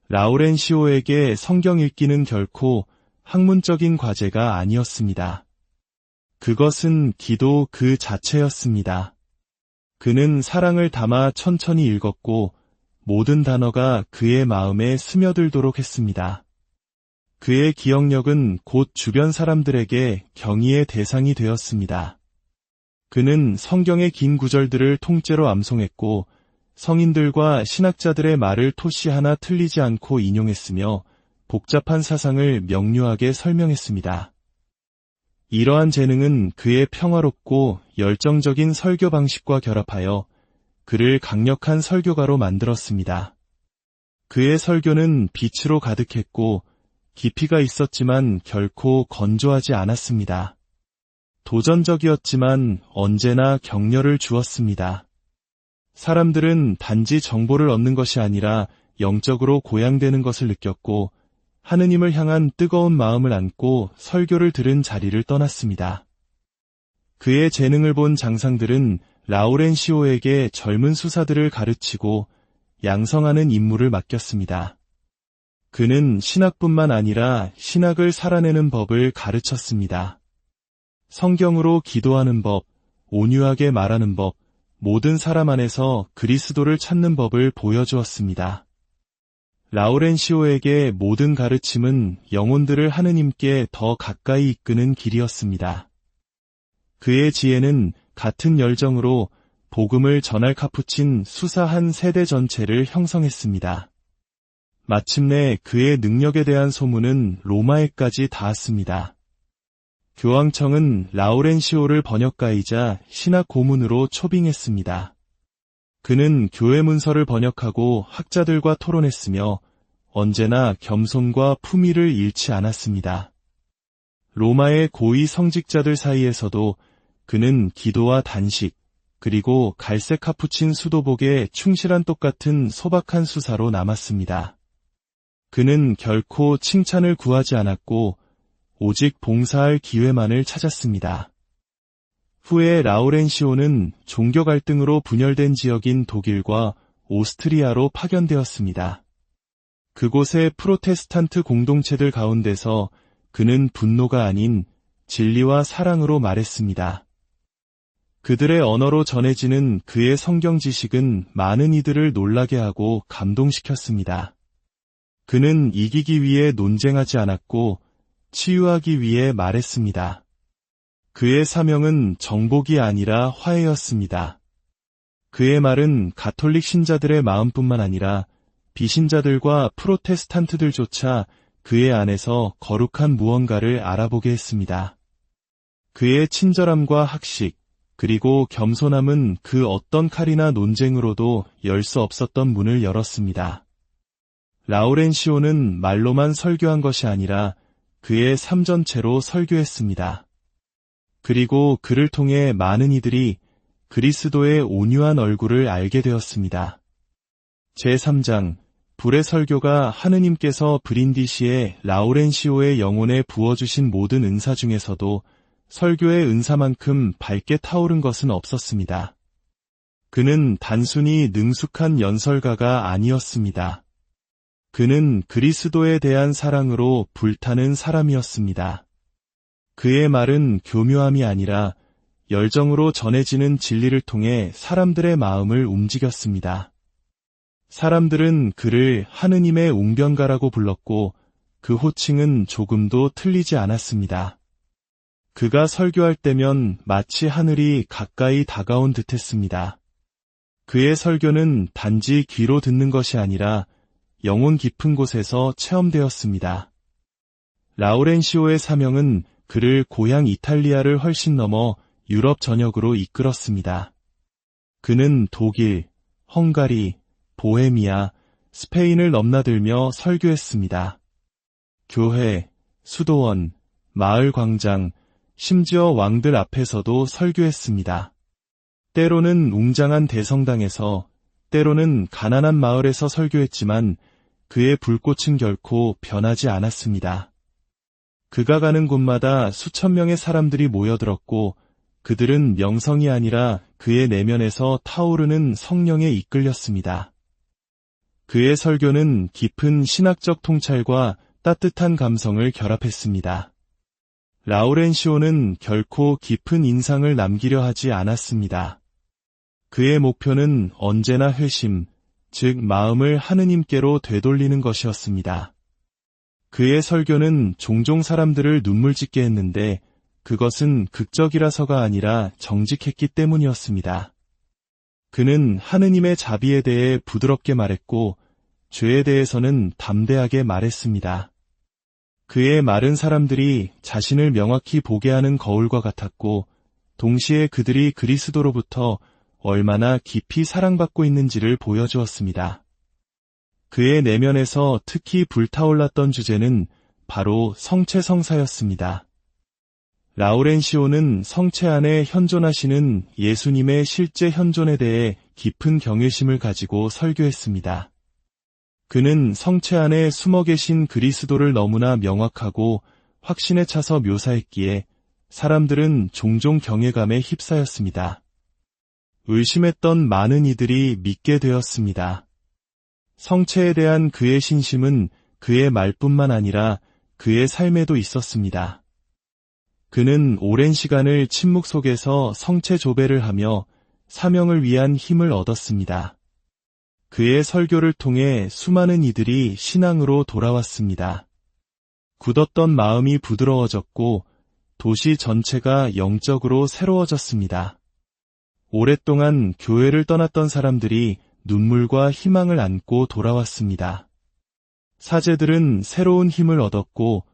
라우렌시오에게 성경 읽기는 결코 학문적인 과제가 아니었습니다. 그것은 기도 그 자체였습니다. 그는 사랑을 담아 천천히 읽었고 모든 단어가 그의 마음에 스며들도록 했습니다. 그의 기억력은 곧 주변 사람들에게 경의의 대상이 되었습니다. 그는 성경의 긴 구절들을 통째로 암송했고 성인들과 신학자들의 말을 토시 하나 틀리지 않고 인용했으며 복잡한 사상을 명료하게 설명했습니다. 이러한 재능은 그의 평화롭고 열정적인 설교 방식과 결합하여 그를 강력한 설교가로 만들었습니다. 그의 설교는 빛으로 가득했고 깊이가 있었지만 결코 건조하지 않았습니다. 도전적이었지만 언제나 격려를 주었습니다. 사람들은 단지 정보를 얻는 것이 아니라 영적으로 고양되는 것을 느꼈고 하느님을 향한 뜨거운 마음을 안고 설교를 들은 자리를 떠났습니다. 그의 재능을 본 장상들은 라우렌시오에게 젊은 수사들을 가르치고 양성하는 임무를 맡겼습니다. 그는 신학뿐만 아니라 신학을 살아내는 법을 가르쳤습니다. 성경으로 기도하는 법, 온유하게 말하는 법, 모든 사람 안에서 그리스도를 찾는 법을 보여주었습니다. 라우렌시오에게 모든 가르침은 영혼들을 하느님께 더 가까이 이끄는 길이었습니다. 그의 지혜는 같은 열정으로 복음을 전할 카푸친 수사한 세대 전체를 형성했습니다. 마침내 그의 능력에 대한 소문은 로마에까지 닿았습니다. 교황청은 라우렌시오를 번역가이자 신학 고문으로 초빙했습니다. 그는 교회 문서를 번역하고 학자들과 토론했으며 언제나 겸손과 품위를 잃지 않았습니다. 로마의 고위 성직자들 사이에서도 그는 기도와 단식, 그리고 갈색 카푸친 수도복에 충실한 똑같은 소박한 수사로 남았습니다. 그는 결코 칭찬을 구하지 않았고 오직 봉사할 기회만을 찾았습니다. 후에 라우렌시오는 종교 갈등으로 분열된 지역인 독일과 오스트리아로 파견되었습니다. 그곳의 프로테스탄트 공동체들 가운데서 그는 분노가 아닌 진리와 사랑으로 말했습니다. 그들의 언어로 전해지는 그의 성경 지식은 많은 이들을 놀라게 하고 감동시켰습니다. 그는 이기기 위해 논쟁하지 않았고 치유하기 위해 말했습니다. 그의 사명은 정복이 아니라 화해였습니다. 그의 말은 가톨릭 신자들의 마음뿐만 아니라 비신자들과 프로테스탄트들조차 그의 안에서 거룩한 무언가를 알아보게 했습니다. 그의 친절함과 학식, 그리고 겸손함은 그 어떤 칼이나 논쟁으로도 열 수 없었던 문을 열었습니다. 라우렌시오는 말로만 설교한 것이 아니라 그의 삶 전체로 설교했습니다. 그리고 그를 통해 많은 이들이 그리스도의 온유한 얼굴을 알게 되었습니다. 제3장 불의 설교가 하느님께서 브린디시의 라우렌시오의 영혼에 부어주신 모든 은사 중에서도 설교의 은사만큼 밝게 타오른 것은 없었습니다. 그는 단순히 능숙한 연설가가 아니었습니다. 그는 그리스도에 대한 사랑으로 불타는 사람이었습니다. 그의 말은 교묘함이 아니라 열정으로 전해지는 진리를 통해 사람들의 마음을 움직였습니다. 사람들은 그를 하느님의 웅변가라고 불렀고 그 호칭은 조금도 틀리지 않았습니다. 그가 설교할 때면 마치 하늘이 가까이 다가온 듯했습니다. 그의 설교는 단지 귀로 듣는 것이 아니라 영혼 깊은 곳에서 체험되었습니다. 라우렌시오의 사명은 그를 고향 이탈리아를 훨씬 넘어 유럽 전역으로 이끌었습니다. 그는 독일, 헝가리, 보헤미아, 스페인을 넘나들며 설교했습니다. 교회, 수도원, 마을 광장, 심지어 왕들 앞에서도 설교했습니다. 때로는 웅장한 대성당에서, 때로는 가난한 마을에서 설교했지만 그의 불꽃은 결코 변하지 않았습니다. 그가 가는 곳마다 수천 명의 사람들이 모여들었고 그들은 명성이 아니라 그의 내면에서 타오르는 성령에 이끌렸습니다. 그의 설교는 깊은 신학적 통찰과 따뜻한 감성을 결합했습니다. 라우렌시오는 결코 깊은 인상을 남기려 하지 않았습니다. 그의 목표는 언제나 회심, 즉 마음을 하느님께로 되돌리는 것이었습니다. 그의 설교는 종종 사람들을 눈물 짓게 했는데 그것은 극적이라서가 아니라 정직했기 때문이었습니다. 그는 하느님의 자비에 대해 부드럽게 말했고 죄에 대해서는 담대하게 말했습니다. 그의 말은 사람들이 자신을 명확히 보게 하는 거울과 같았고 동시에 그들이 그리스도로부터 얼마나 깊이 사랑받고 있는지를 보여주었습니다. 그의 내면에서 특히 불타올랐던 주제는 바로 성체성사였습니다. 라우렌시오는 성체 안에 현존하시는 예수님의 실제 현존에 대해 깊은 경외심을 가지고 설교했습니다. 그는 성체 안에 숨어 계신 그리스도를 너무나 명확하고 확신에 차서 묘사했기에 사람들은 종종 경외감에 휩싸였습니다. 의심했던 많은 이들이 믿게 되었습니다. 성체에 대한 그의 신심은 그의 말뿐만 아니라 그의 삶에도 있었습니다. 그는 오랜 시간을 침묵 속에서 성체 조배를 하며 사명을 위한 힘을 얻었습니다. 그의 설교를 통해 수많은 이들이 신앙으로 돌아왔습니다. 굳었던 마음이 부드러워졌고 도시 전체가 영적으로 새로워졌습니다. 오랫동안 교회를 떠났던 사람들이 눈물과 희망을 안고 돌아왔습니다. 사제들은 새로운 힘을 얻었고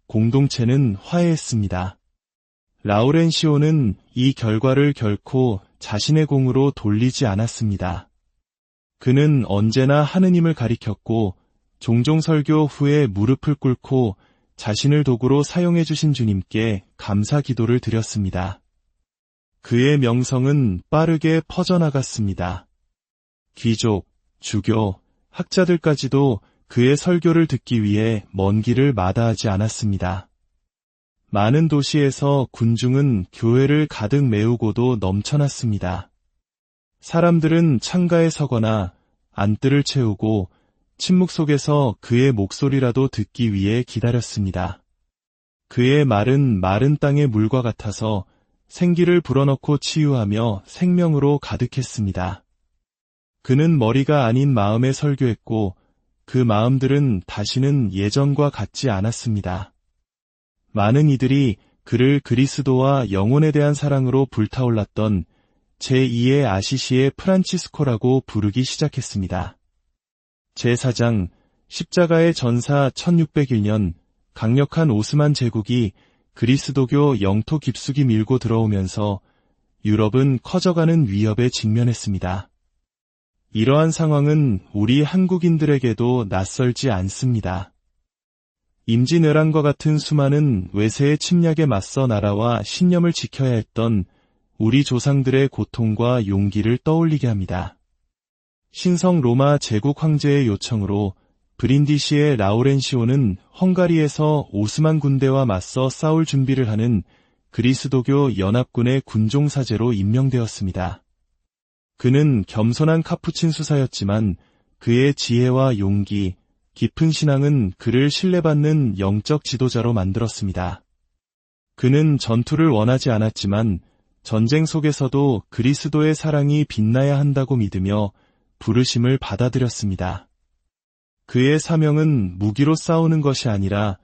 공동체는 화해했습니다. 라우렌시오는 이 결과를 결코 자신의 공으로 돌리지 않았습니다. 그는 언제나 하느님을 가리켰고 종종 설교 후에 무릎을 꿇고 자신을 도구로 사용해 주신 주님께 감사 기도를 드렸습니다. 그의 명성은 빠르게 퍼져나갔습니다. 귀족, 주교, 학자들까지도 그의 설교를 듣기 위해 먼 길을 마다하지 않았습니다. 많은 도시에서 군중은 교회를 가득 메우고도 넘쳐났습니다. 사람들은 창가에 서거나 안뜰을 채우고 침묵 속에서 그의 목소리라도 듣기 위해 기다렸습니다. 그의 말은 마른 땅의 물과 같아서 생기를 불어넣고 치유하며 생명으로 가득했습니다. 그는 머리가 아닌 마음에 설교했고 그 마음들은 다시는 예전과 같지 않았습니다. 많은 이들이 그를 그리스도와 영혼에 대한 사랑으로 불타올랐던 제2의 아시시의 프란치스코라고 부르기 시작했습니다. 제4장 십자가의 전사 1601년 강력한 오스만 제국이 그리스도교 영토 깊숙이 밀고 들어오면서 유럽은 커져가는 위협에 직면했습니다. 이러한 상황은 우리 한국인들에게도 낯설지 않습니다. 임진왜란과 같은 수많은 외세의 침략에 맞서 나라와 신념을 지켜야 했던 우리 조상들의 고통과 용기를 떠올리게 합니다. 신성 로마 제국 황제의 요청으로 브린디시의 라우렌시오는 헝가리에서 오스만 군대와 맞서 싸울 준비를 하는 그리스도교 연합군의 군종사제로 임명되었습니다. 그는 겸손한 카푸친 수사였지만 그의 지혜와 용기, 깊은 신앙은 그를 신뢰받는 영적 지도자로 만들었습니다. 그는 전투를 원하지 않았지만 전쟁 속에서도 그리스도의 사랑이 빛나야 한다고 믿으며 부르심을 받아들였습니다. 그의 사명은 무기로 싸우는 것이 아니라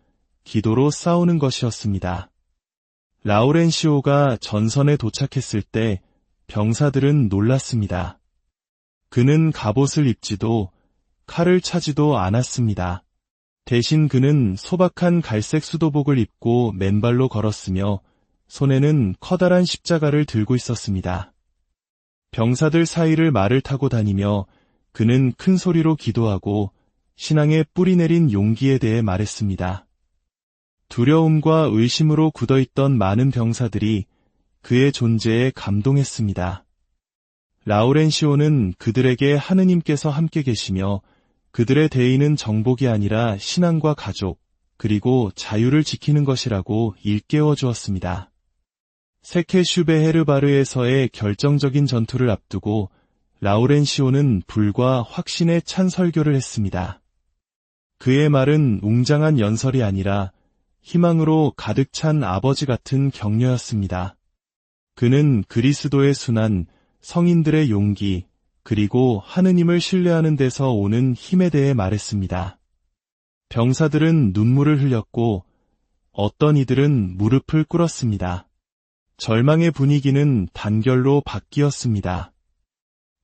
기도로 싸우는 것이었습니다. 라우렌시오가 전선에 도착했을 때 병사들은 놀랐습니다. 그는 갑옷을 입지도 칼을 차지도 않았습니다. 대신 그는 소박한 갈색 수도복을 입고 맨발로 걸었으며 손에는 커다란 십자가를 들고 있었습니다. 병사들 사이를 말을 타고 다니며 그는 큰 소리로 기도하고 신앙에 뿌리 내린 용기에 대해 말했습니다. 두려움과 의심으로 굳어있던 많은 병사들이 그의 존재에 감동했습니다. 라우렌시오는 그들에게 하느님께서 함께 계시며 그들의 대의는 정복이 아니라 신앙과 가족, 그리고 자유를 지키는 것이라고 일깨워 주었습니다. 세케슈베헤르바르에서의 결정적인 전투를 앞두고 라우렌시오는 불과 확신에 찬 설교를 했습니다. 그의 말은 웅장한 연설이 아니라 희망으로 가득 찬 아버지 같은 격려였습니다. 그는 그리스도의 순환, 성인들의 용기, 그리고 하느님을 신뢰하는 데서 오는 힘에 대해 말했습니다. 병사들은 눈물을 흘렸고 어떤 이들은 무릎을 꿇었습니다. 절망의 분위기는 단결로 바뀌었습니다.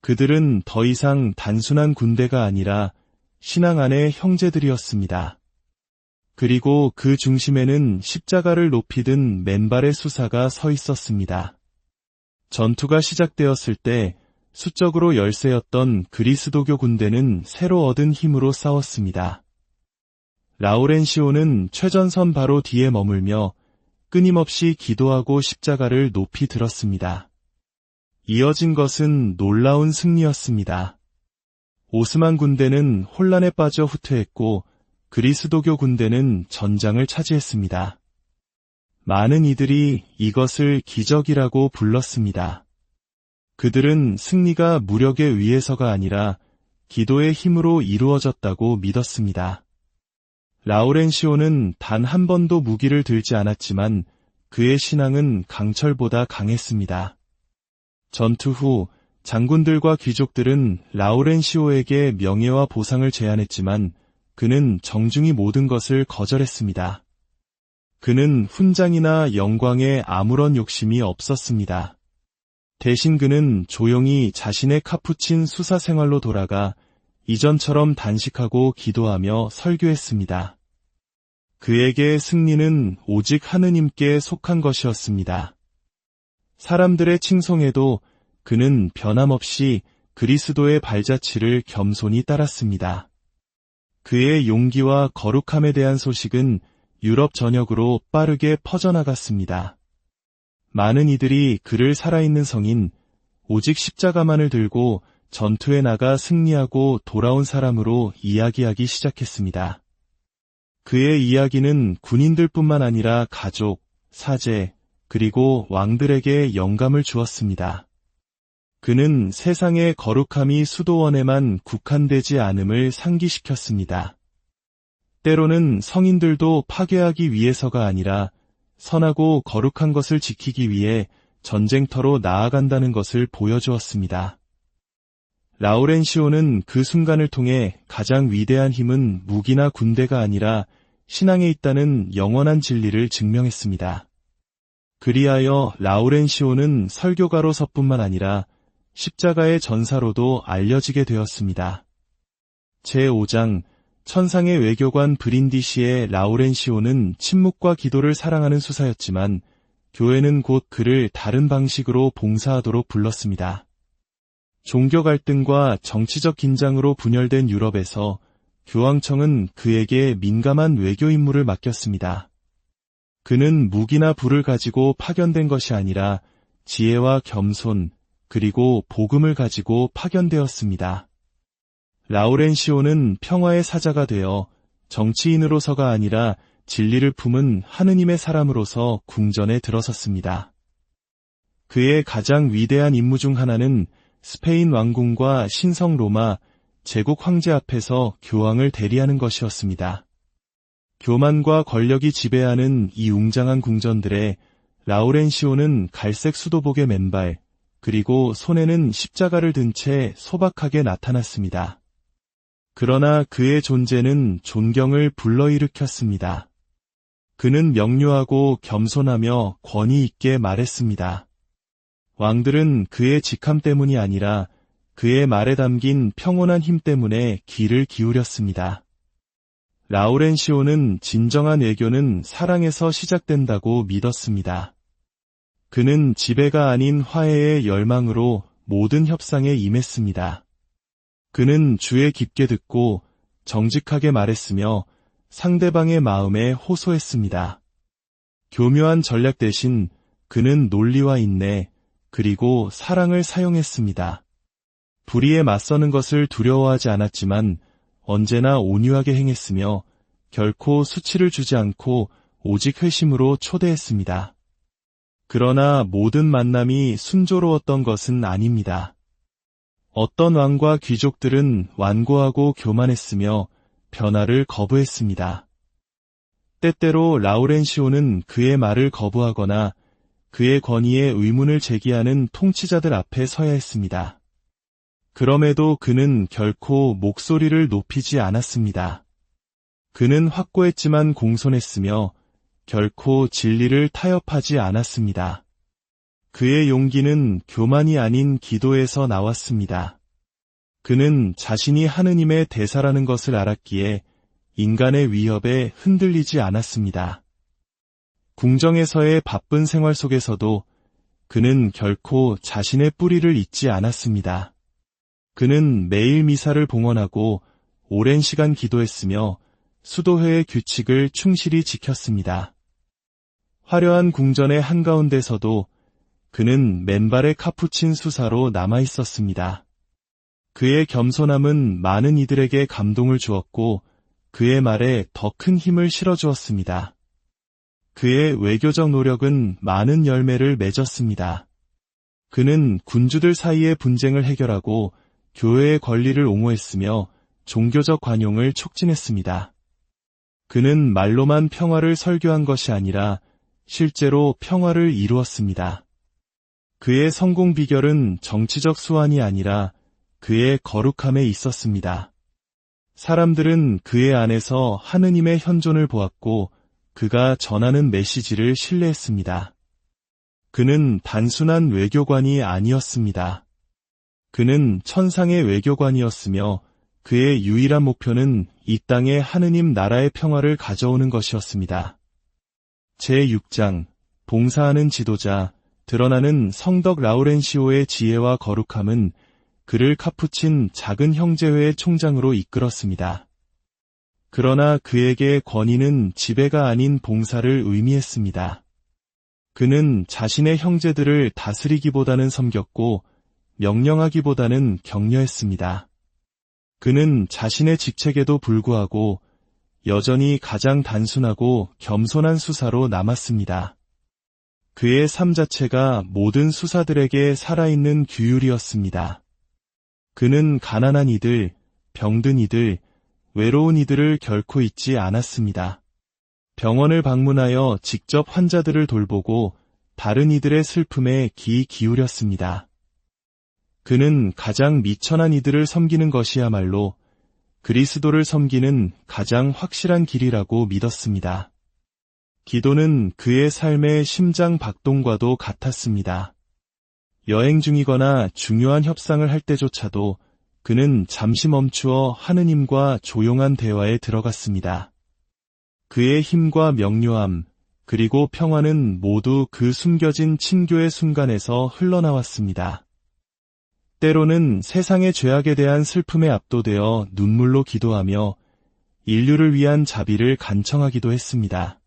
그들은 더 이상 단순한 군대가 아니라 신앙 안의 형제들이었습니다. 그리고 그 중심에는 십자가를 높이 든 맨발의 수사가 서 있었습니다. 전투가 시작되었을 때 수적으로 열세였던 그리스도교 군대는 새로 얻은 힘으로 싸웠습니다. 라우렌시오는 최전선 바로 뒤에 머물며 끊임없이 기도하고 십자가를 높이 들었습니다. 이어진 것은 놀라운 승리였습니다. 오스만 군대는 혼란에 빠져 후퇴했고 그리스도교 군대는 전장을 차지했습니다. 많은 이들이 이것을 기적이라고 불렀습니다. 그들은 승리가 무력에 의해서가 아니라 기도의 힘으로 이루어졌다고 믿었습니다. 라우렌시오는 단 한 번도 무기를 들지 않았지만 그의 신앙은 강철보다 강했습니다. 전투 후 장군들과 귀족들은 라우렌시오에게 명예와 보상을 제안했지만 그는 정중히 모든 것을 거절했습니다. 그는 훈장이나 영광에 아무런 욕심이 없었습니다. 대신 그는 조용히 자신의 카푸친 수사 생활로 돌아가 이전처럼 단식하고 기도하며 설교했습니다. 그에게 승리는 오직 하느님께 속한 것이었습니다. 사람들의 칭송에도 그는 변함없이 그리스도의 발자취를 겸손히 따랐습니다. 그의 용기와 거룩함에 대한 소식은 유럽 전역으로 빠르게 퍼져나갔습니다. 많은 이들이 그를 살아있는 성인, 오직 십자가만을 들고 전투에 나가 승리하고 돌아온 사람으로 이야기하기 시작했습니다. 그의 이야기는 군인들뿐만 아니라 가족, 사제, 그리고 왕들에게 영감을 주었습니다. 그는 세상의 거룩함이 수도원에만 국한되지 않음을 상기시켰습니다. 때로는 성인들도 파괴하기 위해서가 아니라 선하고 거룩한 것을 지키기 위해 전쟁터로 나아간다는 것을 보여주었습니다. 라우렌시오는 그 순간을 통해 가장 위대한 힘은 무기나 군대가 아니라 신앙에 있다는 영원한 진리를 증명했습니다. 그리하여 라우렌시오는 설교가로서뿐만 아니라 십자가의 전사로도 알려지게 되었습니다. 제5장 천상의 외교관 브린디시의 라우렌시오는 침묵과 기도를 사랑하는 수사였지만 교회는 곧 그를 다른 방식으로 봉사하도록 불렀습니다. 종교 갈등과 정치적 긴장으로 분열된 유럽에서 교황청은 그에게 민감한 외교 임무를 맡겼습니다. 그는 무기나 불을 가지고 파견된 것이 아니라 지혜와 겸손, 그리고 복음을 가지고 파견되었습니다. 라우렌시오는 평화의 사자가 되어 정치인으로서가 아니라 진리를 품은 하느님의 사람으로서 궁전에 들어섰습니다. 그의 가장 위대한 임무 중 하나는 스페인 왕궁과 신성 로마 제국 황제 앞에서 교황을 대리하는 것이었습니다. 교만과 권력이 지배하는 이 웅장한 궁전들에 라우렌시오는 갈색 수도복의 맨발, 그리고 손에는 십자가를 든 채 소박하게 나타났습니다. 그러나 그의 존재는 존경을 불러일으켰습니다. 그는 명료하고 겸손하며 권위 있게 말했습니다. 왕들은 그의 직함 때문이 아니라 그의 말에 담긴 평온한 힘 때문에 귀를 기울였습니다. 라우렌시오는 진정한 외교는 사랑에서 시작된다고 믿었습니다. 그는 지배가 아닌 화해의 열망으로 모든 협상에 임했습니다. 그는 주에 깊게 듣고 정직하게 말했으며 상대방의 마음에 호소했습니다. 교묘한 전략 대신 그는 논리와 인내, 그리고 사랑을 사용했습니다. 불의에 맞서는 것을 두려워하지 않았지만 언제나 온유하게 행했으며 결코 수치를 주지 않고 오직 회심으로 초대했습니다. 그러나 모든 만남이 순조로웠던 것은 아닙니다. 어떤 왕과 귀족들은 완고하고 교만했으며 변화를 거부했습니다. 때때로 라우렌시오는 그의 말을 거부하거나 그의 권위에 의문을 제기하는 통치자들 앞에 서야 했습니다. 그럼에도 그는 결코 목소리를 높이지 않았습니다. 그는 확고했지만 공손했으며 결코 진리를 타협하지 않았습니다. 그의 용기는 교만이 아닌 기도에서 나왔습니다. 그는 자신이 하느님의 대사라는 것을 알았기에 인간의 위협에 흔들리지 않았습니다. 궁정에서의 바쁜 생활 속에서도 그는 결코 자신의 뿌리를 잊지 않았습니다. 그는 매일 미사를 봉헌하고 오랜 시간 기도했으며 수도회의 규칙을 충실히 지켰습니다. 화려한 궁전의 한가운데서도 그는 맨발의 카푸친 수사로 남아있었습니다. 그의 겸손함은 많은 이들에게 감동을 주었고 그의 말에 더 큰 힘을 실어주었습니다. 그의 외교적 노력은 많은 열매를 맺었습니다. 그는 군주들 사이의 분쟁을 해결하고 교회의 권리를 옹호했으며 종교적 관용을 촉진했습니다. 그는 말로만 평화를 설교한 것이 아니라 실제로 평화를 이루었습니다. 그의 성공 비결은 정치적 수완이 아니라 그의 거룩함에 있었습니다. 사람들은 그의 안에서 하느님의 현존을 보았고 그가 전하는 메시지를 신뢰했습니다. 그는 단순한 외교관이 아니었습니다. 그는 천상의 외교관이었으며 그의 유일한 목표는 이 땅에 하느님 나라의 평화를 가져오는 것이었습니다. 제6장 봉사하는 지도자, 드러나는 성덕 라우렌시오의 지혜와 거룩함은 그를 카푸친 작은 형제회의 총장으로 이끌었습니다. 그러나 그에게 권위는 지배가 아닌 봉사를 의미했습니다. 그는 자신의 형제들을 다스리기보다는 섬겼고 명령하기보다는 격려했습니다. 그는 자신의 직책에도 불구하고 여전히 가장 단순하고 겸손한 수사로 남았습니다. 그의 삶 자체가 모든 수사들에게 살아있는 규율이었습니다. 그는 가난한 이들, 병든 이들, 외로운 이들을 결코 잊지 않았습니다. 병원을 방문하여 직접 환자들을 돌보고 다른 이들의 슬픔에 귀 기울였습니다. 그는 가장 미천한 이들을 섬기는 것이야말로 그리스도를 섬기는 가장 확실한 길이라고 믿었습니다. 기도는 그의 삶의 심장 박동과도 같았습니다. 여행 중이거나 중요한 협상을 할 때조차도 그는 잠시 멈추어 하느님과 조용한 대화에 들어갔습니다. 그의 힘과 명료함, 그리고 평화는 모두 그 숨겨진 친교의 순간에서 흘러나왔습니다. 때로는 세상의 죄악에 대한 슬픔에 압도되어 눈물로 기도하며 인류를 위한 자비를 간청하기도 했습니다.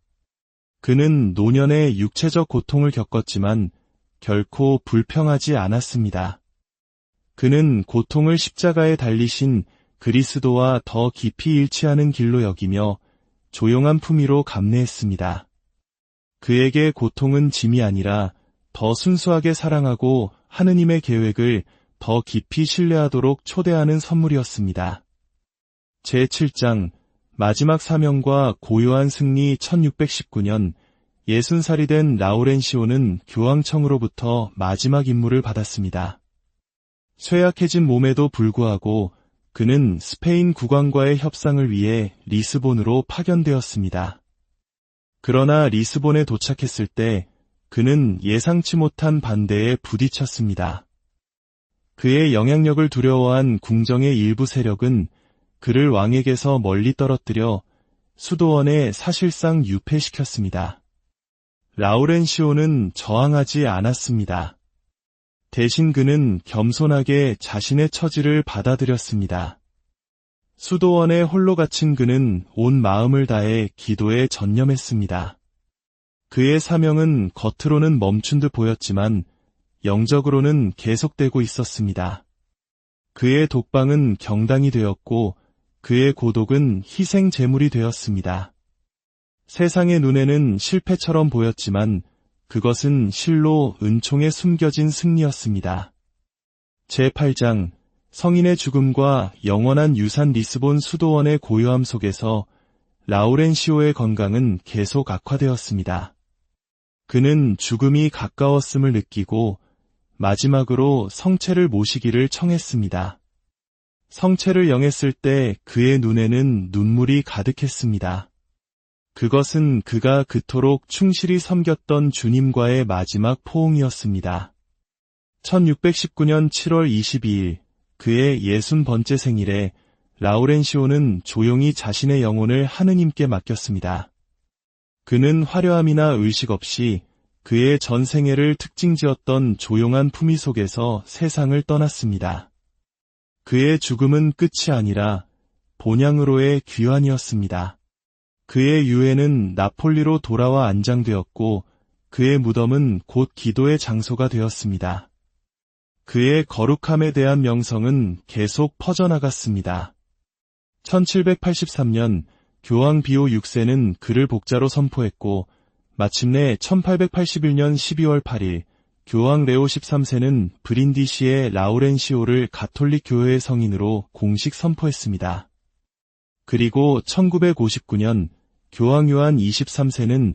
그는 노년의 육체적 고통을 겪었지만 결코 불평하지 않았습니다. 그는 고통을 십자가에 달리신 그리스도와 더 깊이 일치하는 길로 여기며 조용한 품위로 감내했습니다. 그에게 고통은 짐이 아니라 더 순수하게 사랑하고 하느님의 계획을 더 깊이 신뢰하도록 초대하는 선물이었습니다. 제7장 마지막 사명과 고요한 승리. 1619년 60살이 된 라우렌시오는 교황청으로부터 마지막 임무를 받았습니다. 쇠약해진 몸에도 불구하고 그는 스페인 국왕과의 협상을 위해 리스본으로 파견되었습니다. 그러나 리스본에 도착했을 때 그는 예상치 못한 반대에 부딪혔습니다. 그의 영향력을 두려워한 궁정의 일부 세력은 그를 왕에게서 멀리 떨어뜨려 수도원에 사실상 유폐시켰습니다. 라우렌시오는 저항하지 않았습니다. 대신 그는 겸손하게 자신의 처지를 받아들였습니다. 수도원에 홀로 갇힌 그는 온 마음을 다해 기도에 전념했습니다. 그의 사명은 겉으로는 멈춘 듯 보였지만 영적으로는 계속되고 있었습니다. 그의 독방은 경당이 되었고 그의 고독은 희생 제물이 되었습니다. 세상의 눈에는 실패처럼 보였지만 그것은 실로 은총에 숨겨진 승리였습니다. 제8장 성인의 죽음과 영원한 유산. 리스본 수도원의 고요함 속에서 라우렌시오의 건강은 계속 악화되었습니다. 그는 죽음이 가까웠음을 느끼고 마지막으로 성체를 모시기를 청했습니다. 성체를 영했을 때 그의 눈에는 눈물이 가득했습니다. 그것은 그가 그토록 충실히 섬겼던 주님과의 마지막 포옹이었습니다. 1619년 7월 22일 그의 60번째 생일에 라우렌시오는 조용히 자신의 영혼을 하느님께 맡겼습니다. 그는 화려함이나 의식 없이 그의 전 생애를 특징지었던 조용한 품위 속에서 세상을 떠났습니다. 그의 죽음은 끝이 아니라 본향으로의 귀환이었습니다. 그의 유해는 나폴리로 돌아와 안장되었고 그의 무덤은 곧 기도의 장소가 되었습니다. 그의 거룩함에 대한 명성은 계속 퍼져나갔습니다. 1783년 교황 비오 6세는 그를 복자로 선포했고 마침내 1881년 12월 8일 교황 레오 13세는 브린디시의 라우렌시오를 가톨릭 교회의 성인으로 공식 선포했습니다. 그리고 1959년 교황 요한 23세는